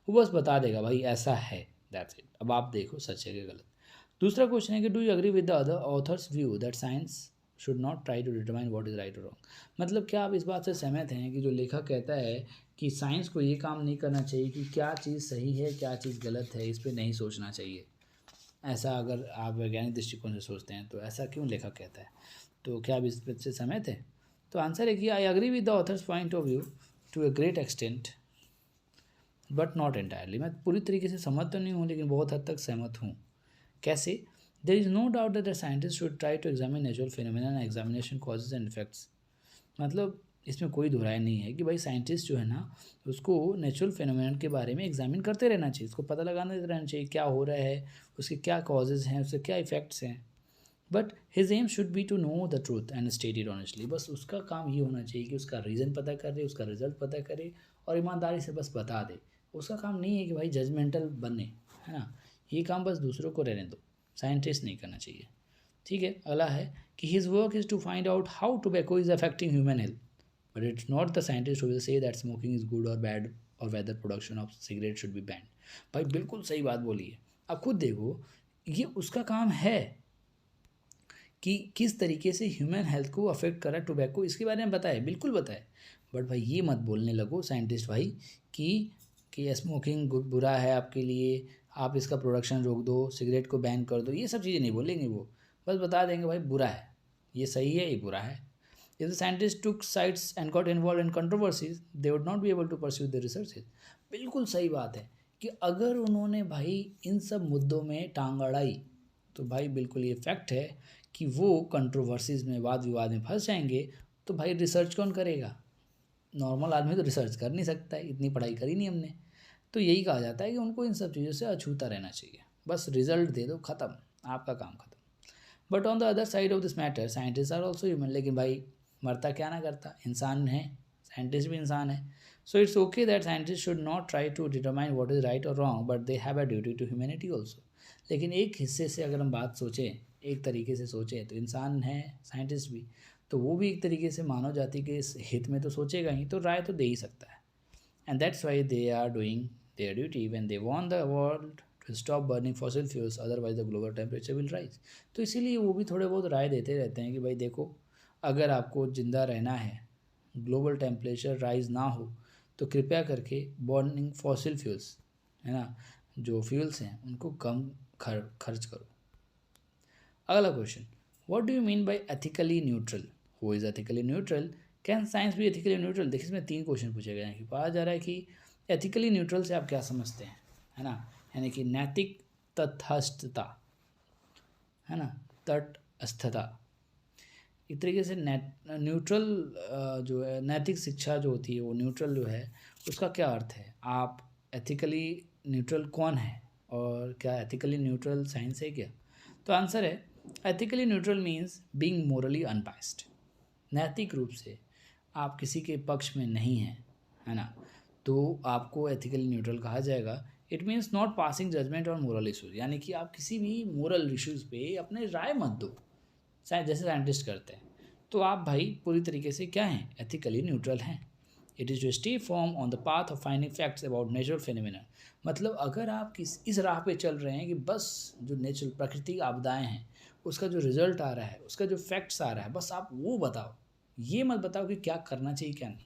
वो बस बता देगा भाई ऐसा है, दैट्स इट, अब आप देखो सच है कि गलत। दूसरा क्वेश्चन है कि do you agree with the other author's view that science should not try to determine what is right और रॉन्ग। मतलब क्या आप इस बात से सहमत हैं कि जो लेखक कहता है कि साइंस को ये काम नहीं करना चाहिए कि क्या चीज़ सही है क्या चीज़ गलत है, इस पर नहीं सोचना चाहिए, ऐसा अगर आप वैज्ञानिक दृष्टिकोण से सोचते हैं तो ऐसा क्यों लेखक कहता है, तो क्या आप इस बात से सहमत हैं? तो आंसर है कि I agree with the author's point of view to a great extent but not entirely. मैं पूरी तरीके से सहमत तो नहीं हूँ लेकिन बहुत हद तक सहमत हूँ। कैसे? There is no doubt that the scientist should try to examine natural phenomena and examination causes and effects. मतलब इसमें कोई दो राय नहीं है कि भाई साइंटिस्ट जो है ना उसको नेचुरल फिनोमेनन के बारे में एग्जामिन करते रहना चाहिए, उसको पता लगाना रहना चाहिए क्या हो रहा है, उसके क्या कॉजेज़ हैं, उसके क्या इफ़ेक्ट्स हैं। But his aim should be to know the truth and state it honestly. बस उसका काम ये होना चाहिए कि उसका रीज़न पता करे, उसका रिजल्ट पता करे और ईमानदारी से बस बता दे। उसका काम नहीं है कि भाई जजमेंटल बने, है ना, ये काम बस दूसरों को रहने दो, साइंटिस्ट नहीं करना चाहिए। ठीक है, अगला है कि his work is to find out how tobacco is affecting human health, but it's not the scientist who will say that smoking is good और बैड और whether production of cigarette should be banned. भाई बिल्कुल सही बात बोली है। अब खुद देखो, ये उसका काम है कि किस तरीके से ह्यूमन हेल्थ को अफेक्ट करा टोबैको, इसके बारे में बताए, बिल्कुल बताए। बट भाई ये मत बोलने लगो साइंटिस्ट भाई कि स्मोकिंग बुरा है आपके लिए, आप इसका प्रोडक्शन रोक दो, सिगरेट को बैन कर दो, ये सब चीज़ें नहीं बोलेंगे वो, बस बता देंगे भाई बुरा है, ये सही है, ये बुरा है। If the scientists took sides and got involved in controversies, they would not be able to pursue their researches. बिल्कुल सही बात है कि अगर उन्होंने भाई इन सब मुद्दों में टांग अड़ाई तो भाई बिल्कुल ये फैक्ट है कि वो कंट्रोवर्सीज में, वाद विवाद में फंस जाएंगे। तो भाई रिसर्च कौन करेगा? नॉर्मल आदमी तो रिसर्च कर नहीं सकता है, इतनी पढ़ाई करी नहीं हमने। तो यही कहा जाता है कि उनको इन सब चीज़ों से अछूता रहना चाहिए, बस रिजल्ट दे दो, ख़त्म, आपका काम ख़त्म। But on the other side of this matter scientist are also human. लेकिन भाई मरता क्या ना करता, इंसान है, साइंटिस्ट भी इंसान है। So it's okay that scientist should not try to determine what is right और wrong, but they have a duty to humanity also. लेकिन एक हिस्से से अगर हम बात सोचें, एक तरीके से सोचें, तो इंसान है साइंटिस्ट भी, तो वो भी एक तरीके से मानव जाति के इस हित में तो सोचेगा ही, तो राय तो दे ही सकता है। And that's why they are doing their duty when they want the world to stop burning fossil fuels, otherwise the global temperature will rise. तो इसीलिए वो भी थोड़े बहुत राय देते रहते हैं कि भाई देखो, अगर आपको ज़िंदा रहना है, ग्लोबल टेम्परेचर राइज ना हो, तो कृपया करके बर्निंग फॉसिल फ्यूल्स, है ना, जो फ्यूल्स हैं उनको कम खर्च करो। अगला question, what do you mean by ethically neutral? Who is ethically neutral? Can science भी एथिकली न्यूट्रल? देखिए इसमें 3 क्वेश्चन पूछे गए हैं कि कहा जा रहा है कि एथिकली न्यूट्रल से आप क्या समझते हैं, है ना, यानी कि नैतिक तटस्थता, है ना, तटस्थता। एक तरीके से न्यूट्रल जो है, नैतिक शिक्षा जो होती है वो न्यूट्रल जो है, उसका क्या अर्थ है? आप एथिकली न्यूट्रल कौन है और क्या एथिकली न्यूट्रल साइंस है क्या? तो आंसर है ethically neutral means being morally unbiased. नैतिक रूप से आप किसी के पक्ष में नहीं हैं, है ना, तो आपको एथिकली न्यूट्रल कहा जाएगा। It means not passing judgement on moral issues, यानी कि आप किसी भी मोरल इशूज़ पे अपने राय मत दो, जैसे साइंटिस्ट करते हैं। तो आप भाई पूरी तरीके से क्या हैं? एथिकली न्यूट्रल हैं। It is to stay firm on the path of finding facts about natural phenomena. मतलब अगर आप इस राह पे चल रहे हैं कि बस जो नेचुरल प्राकृतिक आपदाएं हैं उसका जो रिजल्ट आ रहा है, उसका जो फैक्ट्स आ रहा है, बस आप वो बताओ। ये मत बताओ कि क्या करना चाहिए क्या नहीं,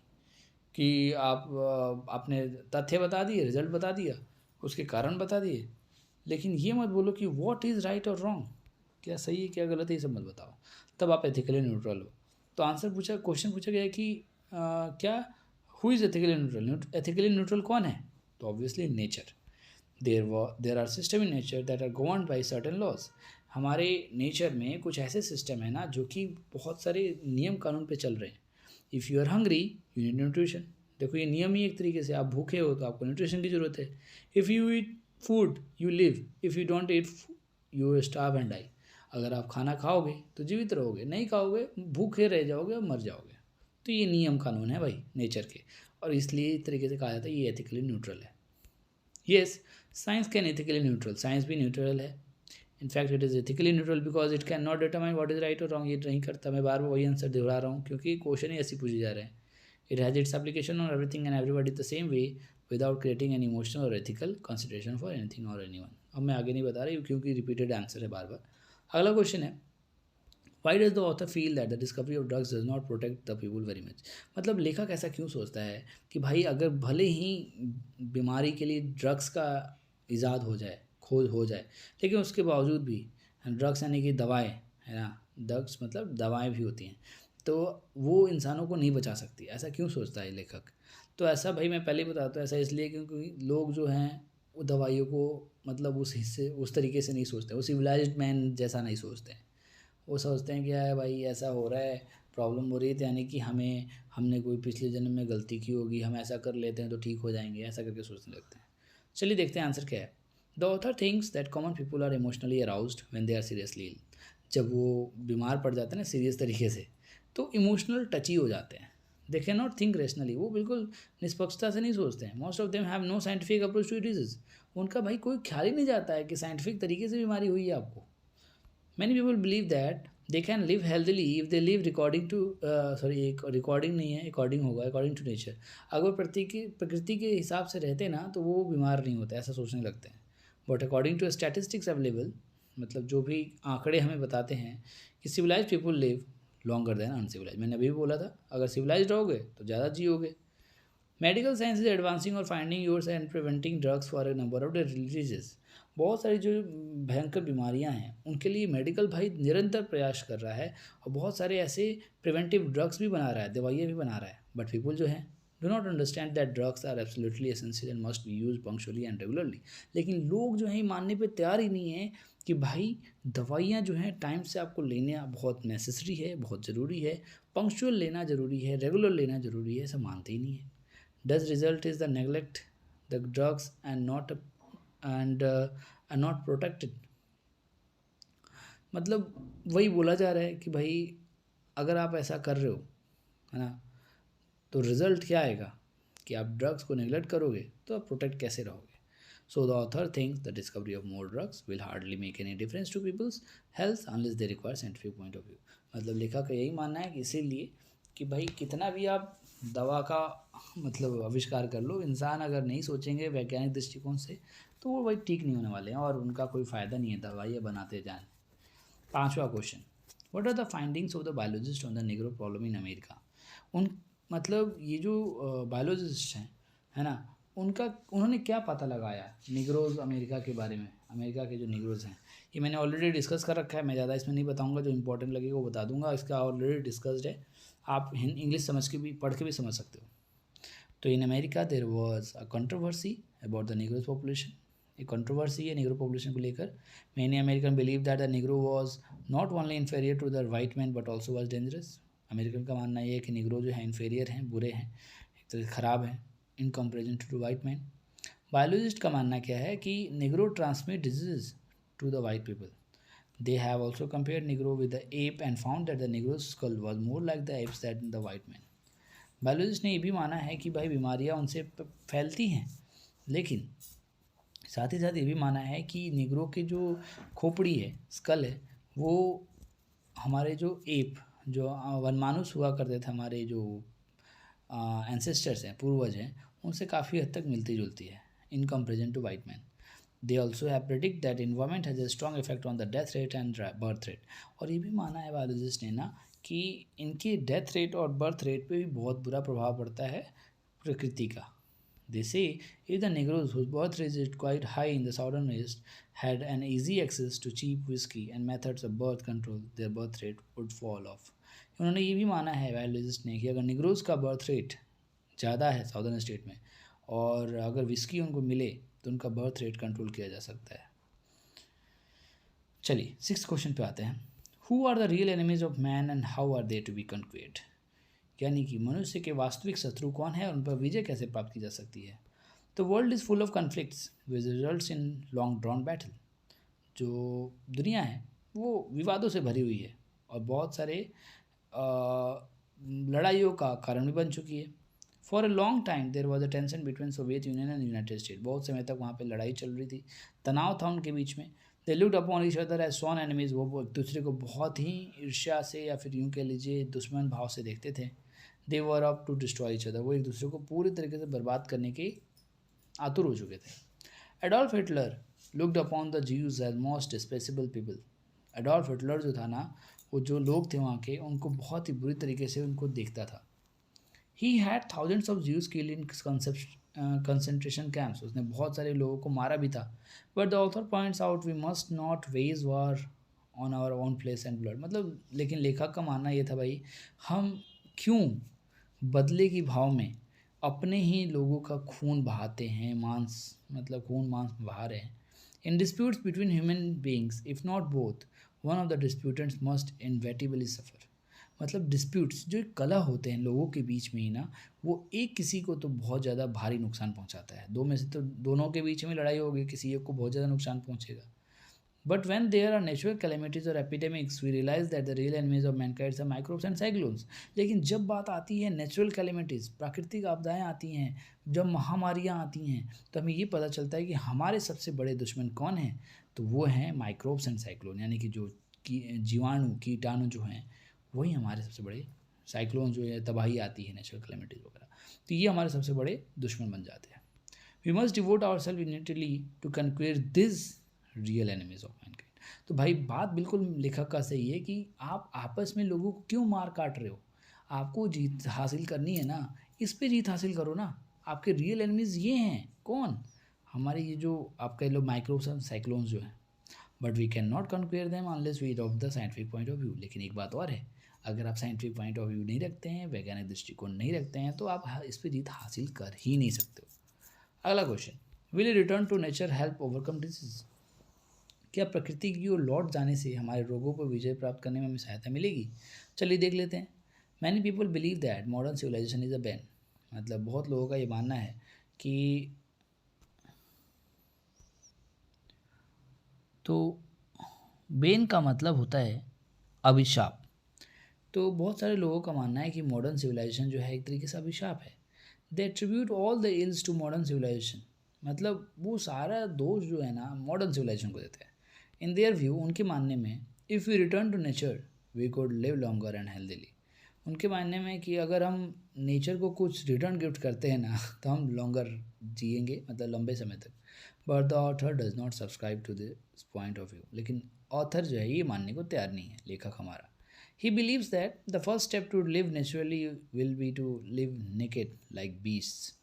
कि आपने तथ्य बता दिए, रिजल्ट बता दिया, उसके कारण बता दिए, लेकिन ये मत बोलो कि व्हाट इज़ राइट और रॉन्ग, क्या सही है क्या गलत है, ये सब मत बताओ, तब आप एथिकली न्यूट्रल हो। तो क्वेश्चन पूछा गया है कि क्या who is ethically neutral? Ethically neutral कौन है? तो obviously nature. There are system in nature that are governed by certain laws. हमारे नेचर में कुछ ऐसे सिस्टम है ना जो कि बहुत सारे नियम कानून पे चल रहे हैं। If you are hungry you need nutrition. देखो ये नियम ही एक तरीके से, आप भूखे हो तो आपको न्यूट्रिशन की ज़रूरत है। If you eat food you live, if you don't eat you starve and die. अगर आप खाना खाओगे तो जीवित रहोगे, नहीं खाओगे भूखे रह जाओगे और मर जाओगे। तो ये नियम कानून है भाई नेचर के, और इसलिए इस तरीके से कहा जाता है ये एथिकली न्यूट्रल है। Yes, science can ethically neutral, science भी न्यूट्रल है। In fact it is ethically neutral because it can not determine what is right और रॉन्ग। ये नहीं करता, मैं बार बार वही आंसर दोहरा रहा हूँ क्योंकि क्वेश्चन ही ऐसी पूछे जा रहे हैं। It has its application on everything and everybody the same way without creating an emotional और एथिकल कंसिडरेशन फॉर एनीथिंग और एनीवन। अब मैं आगे नहीं बता रही क्योंकि रिपीटेड आंसर है बार बार। अगला क्वेश्चन है, Y does the author feel that the discovery of drugs does not protect the people very much? मतलब लेखक ऐसा क्यों सोचता है कि भाई अगर भले ही बीमारी के लिए ड्रग्स का ईजाद हो जाए, खोज हो जाए, लेकिन उसके बावजूद भी ड्रग्स यानी कि दवाएं, है ना, ड्रग्स मतलब दवाएं भी होती हैं, तो वो इंसानों को नहीं बचा सकती। ऐसा क्यों सोचता है लेखक? तो ऐसा भाई मैं पहले ही बताता हूँ, ऐसा इसलिए क्योंकि लोग जो हैं वो दवाइयों को मतलब उस तरीके से नहीं सोचते, वो सिविलाइज्ड मैन जैसा नहीं सोचते हैं। वो सोचते हैं कि यार भाई ऐसा हो रहा है प्रॉब्लम हो रही है तो यानी कि हमने कोई पिछले जन्म में गलती की होगी, हम ऐसा कर लेते हैं तो ठीक हो जाएंगे, ऐसा करके सोचने लगते हैं। चलिए देखते हैं आंसर क्या है। The author thinks that common people are emotionally aroused when they are seriously ill. जब वो बीमार पड़ जाते हैं ना सीरियस तरीके से, तो इमोशनल टची हो जाते हैं। They can not think rationally, वो बिल्कुल निष्पक्षता से नहीं सोचते हैं। Most of them have no scientific approach to disease. उनका भाई कोई ख्याल ही नहीं जाता है कि साइंटिफिक तरीके से बीमारी हुई है आपको। Many people believe that they can live healthily if they live recording to एक रिकॉर्डिंग नहीं है, अकॉर्डिंग होगा, अकॉर्डिंग टू नेचर। अगर प्रकृति के हिसाब से रहते ना तो वो बीमार नहीं होते, ऐसा सोचने लगते हैं। But according to statistics available, मतलब जो भी आंकड़े हमें बताते हैं कि civilize people live longer than uncivilize. मैंने अभी भी बोला था अगर सिविलाइज रहोगे तो ज़्यादा जियोगे। मेडिकल साइंस इज एडवांसिंग और finding yours and preventing drugs for a number of diseases. बहुत सारी जो भयंकर बीमारियां हैं उनके लिए मेडिकल भाई निरंतर प्रयास कर रहा है और बहुत सारे ऐसे प्रिवेंटिव ड्रग्स भी बना रहा है, दवाइयाँ भी बना रहा है। बट पीपल जो हैं do not understand that drugs are absolutely essential and must be use punctually and regularly. लेकिन लोग जो हैं मानने पे तैयार ही नहीं है कि भाई दवाइयाँ जो हैं टाइम से आपको लेना बहुत नेसेसरी है, बहुत ज़रूरी है, पंक्चुअल लेना ज़रूरी है, रेगुलर लेना ज़रूरी है, ऐसा मानते ही नहीं है। Does result is the neglect the drugs and are not protected। मतलब वही बोला जा रहा है कि भाई अगर आप ऐसा कर रहे हो है ना, तो रिजल्ट क्या आएगा कि आप ड्रग्स को नेग्लेक्ट करोगे तो आप प्रोटेक्ट कैसे रहोगे। So the author thinks the discovery of more drugs will hardly make any difference to people's health unless they require scientific point of view. मतलब लेखक का यही मानना है कि इसीलिए कि भाई कितना भी आप दवा का मतलब आविष्कार कर लो, इंसान अगर नहीं सोचेंगे वैज्ञानिक दृष्टिकोण से तो वो भाई ठीक नहीं होने वाले हैं और उनका कोई फ़ायदा नहीं है दवाइयाँ बनाते जाएं। 5वां question, what are the findings of the biologist on the Negro problem in America. उन मतलब ये जो बायोलॉजिस्ट हैं है ना, उन्होंने क्या पता लगाया निग्रोज अमेरिका के बारे में। अमेरिका के जो निग्रोज हैं ये मैंने ऑलरेडी डिस्कस कर रखा है, मैं ज़्यादा इसमें नहीं बताऊंगा, जो इंपॉर्टेंट लगेगा वो बता दूंगा, इसका ऑलरेडी डिस्कस्ड है, आप इंग्लिश समझ के भी पढ़ के भी समझ सकते हो। तो in America there was a controversy about the negro population. एक कंट्रोवर्सी है निग्रो पॉपुलेशन को लेकर। Many American believe that the negro was not only inferior to the white man but also was dangerous. American का मानना ये है कि Negro जो है इन्फेरियर हैं, बुरे हैं, एक तरह से ख़राब हैं in comparison to white man. Biologist का मानना क्या है कि negro transmit disease to the white people. They have also compared Negro with the ape and found that the Negro's skull was more like the apes than the white man। Biologist ने ये भी माना है कि भाई बीमारियाँ उनसे फैलती हैं, लेकिन साथ ही साथ ये भी माना है कि निग्रो की जो खोपड़ी है, स्कल है, वो हमारे जो एप जो वनमानुष हुआ करते थे, हमारे जो एंसेस्टर्स हैं, पूर्वज हैं, उनसे काफ़ी हद तक मिलती जुलती है in comparison to white man. They also have predict that environment has a strong effect on the death rate and birth rate। और ये भी माना है बायोलॉजिस्ट ने ना कि इनकी डेथ रेट और बर्थ रेट पे भी बहुत बुरा प्रभाव पड़ता है प्रकृति का। They say if the Negroes whose birth rate is quite high in the southern west had an easy access to cheap whiskey and methods of birth control, their birth rate would fall off। उन्होंने ये भी माना है biologist ने कि अगर Negroes का birth rate ज़्यादा है साउदर्न स्टेट में और अगर विस्की उनको मिले तो उनका बर्थ रेट कंट्रोल किया जा सकता है। चलिए 6th क्वेश्चन पे आते हैं। Who are the real enemies of man and how are they to be conquered. यानी कि मनुष्य के वास्तविक शत्रु कौन है और उन पर विजय कैसे प्राप्त की जा सकती है। तो world is full of conflicts which results in long drawn battle. जो दुनिया है वो विवादों से भरी हुई है और बहुत सारे लड़ाइयों का कारण भी बन चुकी है। For a long time there was a tension between Soviet union and United state. बहुत समय तक वहाँ पे लड़ाई चल रही थी, तनाव था उनके बीच में। They looked upon each other as sworn enemies. वो एक दूसरे को बहुत ही ईर्ष्या से या फिर यूँ कह लीजिए दुश्मन भाव से देखते थे। They were up to destroy each other. वो एक दूसरे को पूरी तरीके से बर्बाद करने के आतुर हो चुके थे। Adolf Hitler looked upon the Jews as most despicable people. Adolf Hitler जो था ना, वो जो लोग थे वहाँ के, उनको बहुत ही बुरी तरीके से उनको देखता था। He had thousands of Jews killed in concentration camps। उसने बहुत सारे लोगों को मारा भी था। But the author points out we must not wage war on our own flesh and blood। मतलब लेकिन लेखक का मानना ये था भाई हम क्यों बदले की भाव में अपने ही लोगों का खून बहाते हैं, मांस मतलब खून मांस बहा रहे हैं। In disputes between human beings, if not both, one of the disputants must inevitably suffer। मतलब डिस्प्यूट्स जो एक कलह होते हैं लोगों के बीच में ही ना, वो एक किसी को तो बहुत ज़्यादा भारी नुकसान पहुंचाता है। दो में से तो दोनों के बीच में लड़ाई होगी, किसी एक को बहुत ज़्यादा नुकसान पहुंचेगा। But when there are natural calamities or epidemics, we realize that the real enemies of mankind are microbes and cyclones. लेकिन जब बात आती है नेचुरल कैलेमिटीज़, प्राकृतिक आपदाएं आती हैं, जब महामारियां आती हैं, तो हमें ये पता चलता है कि हमारे सबसे बड़े दुश्मन कौन हैं। तो वो हैं माइक्रोब्स एंड साइक्लोन, यानी कि जो जीवाणु कीटाणु जो हैं वही हमारे सबसे बड़े, साइक्लोन जो है तबाही आती है नेचुरल कैलेमिटीज़ वगैरह, तो ये हमारे सबसे बड़े दुश्मन बन जाते हैं। We must devote our self unitedly to conquer this real enemies of mankind. तो भाई बात बिल्कुल लेखक का सही है कि आप आपस में लोगों को क्यों मार काट रहे हो, आपको जीत हासिल करनी है ना, इस पे जीत हासिल करो ना। आपके रियल एनिमीज ये हैं कौन, हमारे ये जो आपके लोग माइक्रोब्स एंड साइक्लोन्स जो हैं। But we can not compare them unless we of the scientific point of view. लेकिन एक बात और है, अगर आप साइंटिफिक पॉइंट ऑफ व्यू नहीं रखते हैं, वैज्ञानिक दृष्टिकोण नहीं रखते हैं, तो आप इस पर जीत हासिल कर ही नहीं सकते हो। अगला question, will return to nature help overcome disease. क्या प्रकृति की ओर लौट जाने से हमारे रोगों पर विजय प्राप्त करने में हमें सहायता मिलेगी? चलिए देख लेते हैं। Many people believe that modern civilization is a bane. मतलब बहुत लोगों का ये मानना है कि तो बेन का मतलब होता है अभिशाप। तो बहुत सारे लोगों का मानना है कि मॉडर्न सिविलाइजेशन जो है एक तरीके से अभिशाप है। They attribute all the ills to modern civilisation. मतलब वो सारा दोष जो है ना मॉडर्न सिविलाइजेशन को देते हैं। इन देयर व्यू, उनके मानने में, if we return to nature we could live longer and healthily. उनके मानने में कि अगर हम नेचर को कुछ रिटर्न गिफ्ट करते हैं ना तो हम लॉन्गर जिएंगे, मतलब लंबे समय तक। But the author does not subscribe to this point of view. लेकिन ऑथर जो है ये मानने को तैयार नहीं है, लेखक हमारा। He believes that the first step to live naturally will be to live naked like beasts.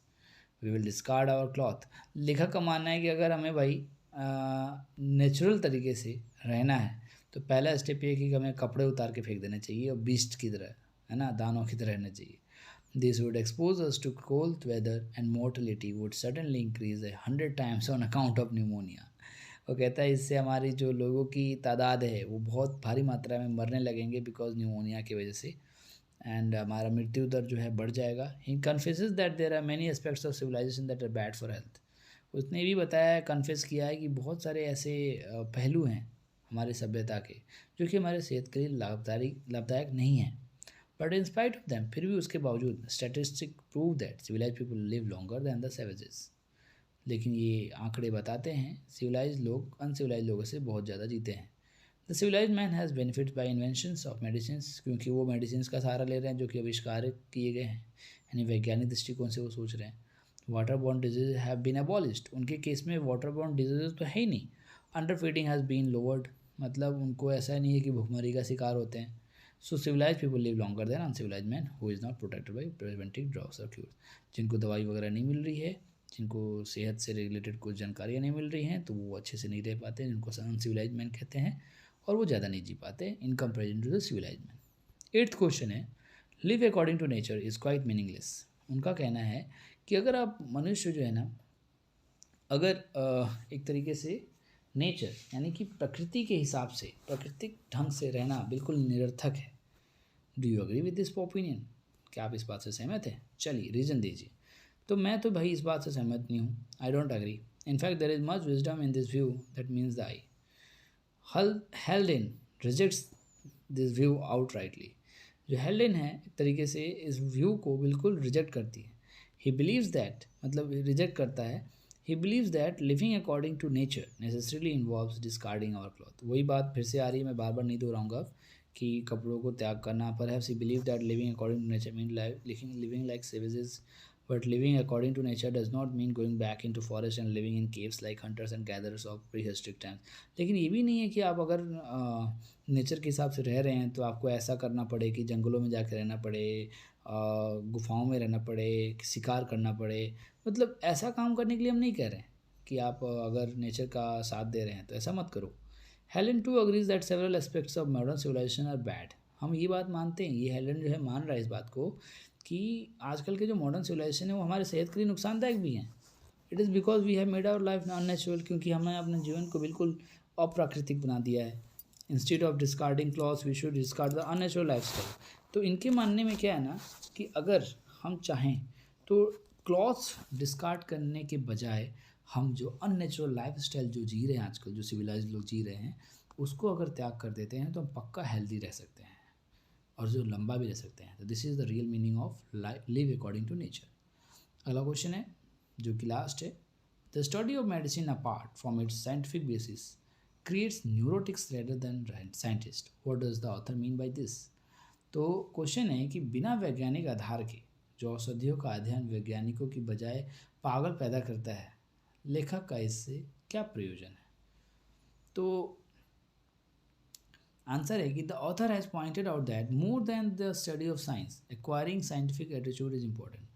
We will discard our cloth. लेखक का मानना है कि अगर हमें भाई नेचुरल तरीके से रहना है तो पहला स्टेप ये है कि हमें कपड़े उतार के फेंक देने चाहिए और बीस्ट की तरह, है ना, दानों की तरह रहना चाहिए। This would expose us to cold weather and mortality would suddenly increase 100 times on account of pneumonia. वो कहता है इससे हमारी जो लोगों की तादाद है वो बहुत भारी मात्रा में मरने लगेंगे बिकॉज न्यूमोनिया की वजह से, एंड हमारा मृत्यु दर जो है बढ़ जाएगा। He confesses that there are many aspects of civilisation that are bad for health. उसने भी बताया, कन्फेस किया है कि बहुत सारे ऐसे पहलू हैं हमारी सभ्यता के जो कि हमारे सेहत के लिए लाभदायक नहीं है। But in spite of them, फिर भी उसके बावजूद statistic prove that civilize people live longer than the savages. लेकिन ये आंकड़े बताते हैं सिविलाइज लोग अनसिविलाइज लोगों से बहुत ज़्यादा जीते हैं। The civilised man has benefit by inventions of medicine, क्योंकि वो मेडिसिन का सहारा ले रहे हैं जो कि आविष्कार किए गए हैं, यानी वैज्ञानिक दृष्टिकोण से वो सोच रहे हैं। Water borne disease have been abolished. उनके केस में वाटर बॉर्न डिजीज तो है ही नहीं। Under feeding has been lowered. मतलब उनको ऐसा नहीं है कि भुखमरी का शिकार होते हैं। So civilised people live longer than uncivilised man who is not protected by preventive drugs और क्यूर। जिनको दवाई वगैरह नहीं मिल रही है, जिनको सेहत से रिलेटेड कुछ जानकारियाँ नहीं मिल रही हैं, तो वो अच्छे से नहीं रह पाते, जिनको अनसिविलाइज मैन कहते हैं, और वो ज़्यादा नहीं जी पाते in comparison to the civilised man. 8th question है, live according to nature is quite meaningless. उनका कहना है कि अगर आप मनुष्य जो है ना, अगर एक तरीके से नेचर यानी कि प्रकृति के हिसाब से, प्राकृतिक ढंग से रहना बिल्कुल निरर्थक है। Do you agree with this opinion? क्या आप इस बात से सहमत हैं? चलिए रीज़न दीजिए। तो मैं तो भाई इस बात से सहमत नहीं हूँ। I don't agree. In fact there is much wisdom in this view that means the I. Haldane rejects this view outrightly. जो हेल्डेन है एक तरीके से इस व्यू को बिल्कुल रिजेक्ट करती है। ही बिलीव्स दैट, मतलब रिजेक्ट करता है, he believes that living according to nature necessarily involves discarding our cloth. वही बात फिर से आ रही है, मैं बार बार नहीं दोहराऊंगा कि कपड़ों को त्याग करना। Perhaps he believe that living according to nature mean living like savages. But living according to nature does not mean going back into forest and living in caves like hunters and gatherers of prehistoric times. लेकिन ये भी नहीं है कि आप अगर nature के हिसाब से रह रहे हैं तो आपको ऐसा करना पड़े कि जंगलों में जाकर रहना पड़े, गुफाओं में रहना पड़े, शिकार करना पड़े। मतलब ऐसा काम करने के लिए हम नहीं कह रहे हैं कि आप अगर नेचर का साथ दे रहे हैं तो ऐसा मत करो। Haldane too agrees that several aspects of modern civilization are bad. हम ये बात मानते हैं, ये हेलन जो है मान रहा है इस बात को कि आजकल के जो मॉडर्न सिविलाइजेशन है वो हमारे सेहत के लिए नुकसानदायक भी हैं। It is because we have made our life unnatural, क्योंकि हमने अपने जीवन को बिल्कुल अप्राकृतिक बना दिया है। Instead of discarding clothes we should discard the unnatural lifestyle. तो इनके मानने में क्या है ना कि अगर हम चाहें तो क्लॉथ्स डिस्कार्ड करने के बजाय हम जो अननेचुरल लाइफस्टाइल जो जी रहे हैं आजकल, जो सिविलाइज लोग जी रहे हैं, उसको अगर त्याग कर देते हैं तो हम पक्का हेल्दी रह सकते हैं और जो लंबा भी रह सकते हैं। तो this is the real meaning of live according to nature. अगला क्वेश्चन है जो कि लास्ट है, the study of medicine apart from its scientific basis creates neurotics rather than scientist, what does the author mean by this. तो question है कि बिना वैज्ञानिक आधार के जो औषधियों का अध्ययन वैज्ञानिकों की बजाय पागल पैदा करता है, लेखक का इससे क्या प्रयोजन है। तो आंसर है कि the author has pointed out that more than the study of science acquiring scientific attitude is important.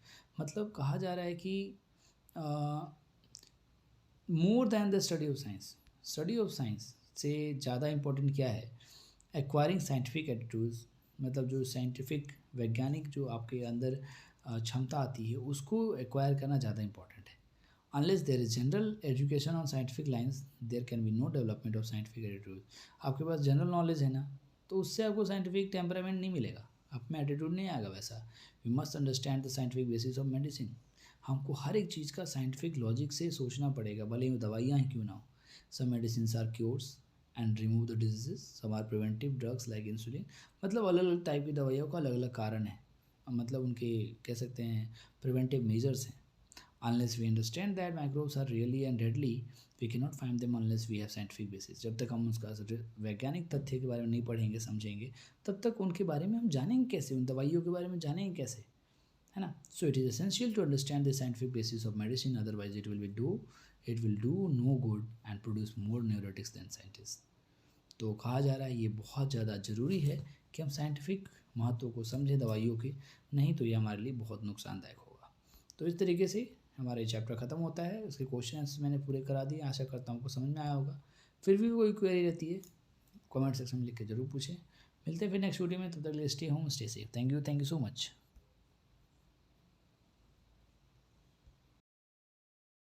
मतलब कहा जा रहा है कि more than the study of science से ज़्यादा इम्पोर्टेंट क्या है, एक्वायरिंग साइंटिफिक एटीट्यूड्स, मतलब जो साइंटिफिक वैज्ञानिक जो आपके अंदर क्षमता आती है उसको एक्वायर करना ज़्यादा इंपॉर्टेंट है। Unless there is general education on scientific lines there can be no development of scientific attitude. आपके पास जनरल नॉलेज है ना, तो उससे आपको साइंटिफिक टेम्परामेंट नहीं मिलेगा, आप में एटीट्यूड नहीं आएगा वैसा। We must understand the scientific basis of medicine. हमको हर एक चीज़ का साइंटिफिक लॉजिक से सोचना पड़ेगा, भले ही दवाइयाँ ही क्यों ना हो। Some medicine are cures and remove the diseases, some are preventive drugs like insulin. मतलब अलग अलग टाइप की दवाइयों का अलग अलग कारण है, मतलब उनके कह सकते हैं प्रिवेंटिव मेजर्स हैं। Unless we understand that microbes are really and deadly we can not find them unless we have scientific basis. जब तक हम उसका वैज्ञानिक तथ्य के बारे में नहीं पढ़ेंगे समझेंगे, तब तक उनके बारे में हम जानेंगे कैसे, उन दवाइयों के बारे में जानेंगे कैसे, है ना। So it is essential to understand the scientific basis of medicine, otherwise it will do no good and produce more neurotics than scientist. तो कहा जा रहा है ये बहुत ज़्यादा ज़रूरी है कि हम साइंटिफिक महत्व को समझें दवाइयों के, नहीं तो ये हमारे लिए बहुत नुकसानदायक होगा। तो इस तरीके से हमारा ये चैप्टर ख़त्म होता है। उसके क्वेश्चंस मैंने पूरे करा दिए, आशा करता हूँ आपको समझ में आया होगा। फिर भी कोई क्वेरी रहती है कमेंट सेक्शन में लिख के ज़रूर पूछें। मिलते हैं फिर नेक्स्ट वीडियो में, तब तक के लिए stay home stay safe. Thank you so much.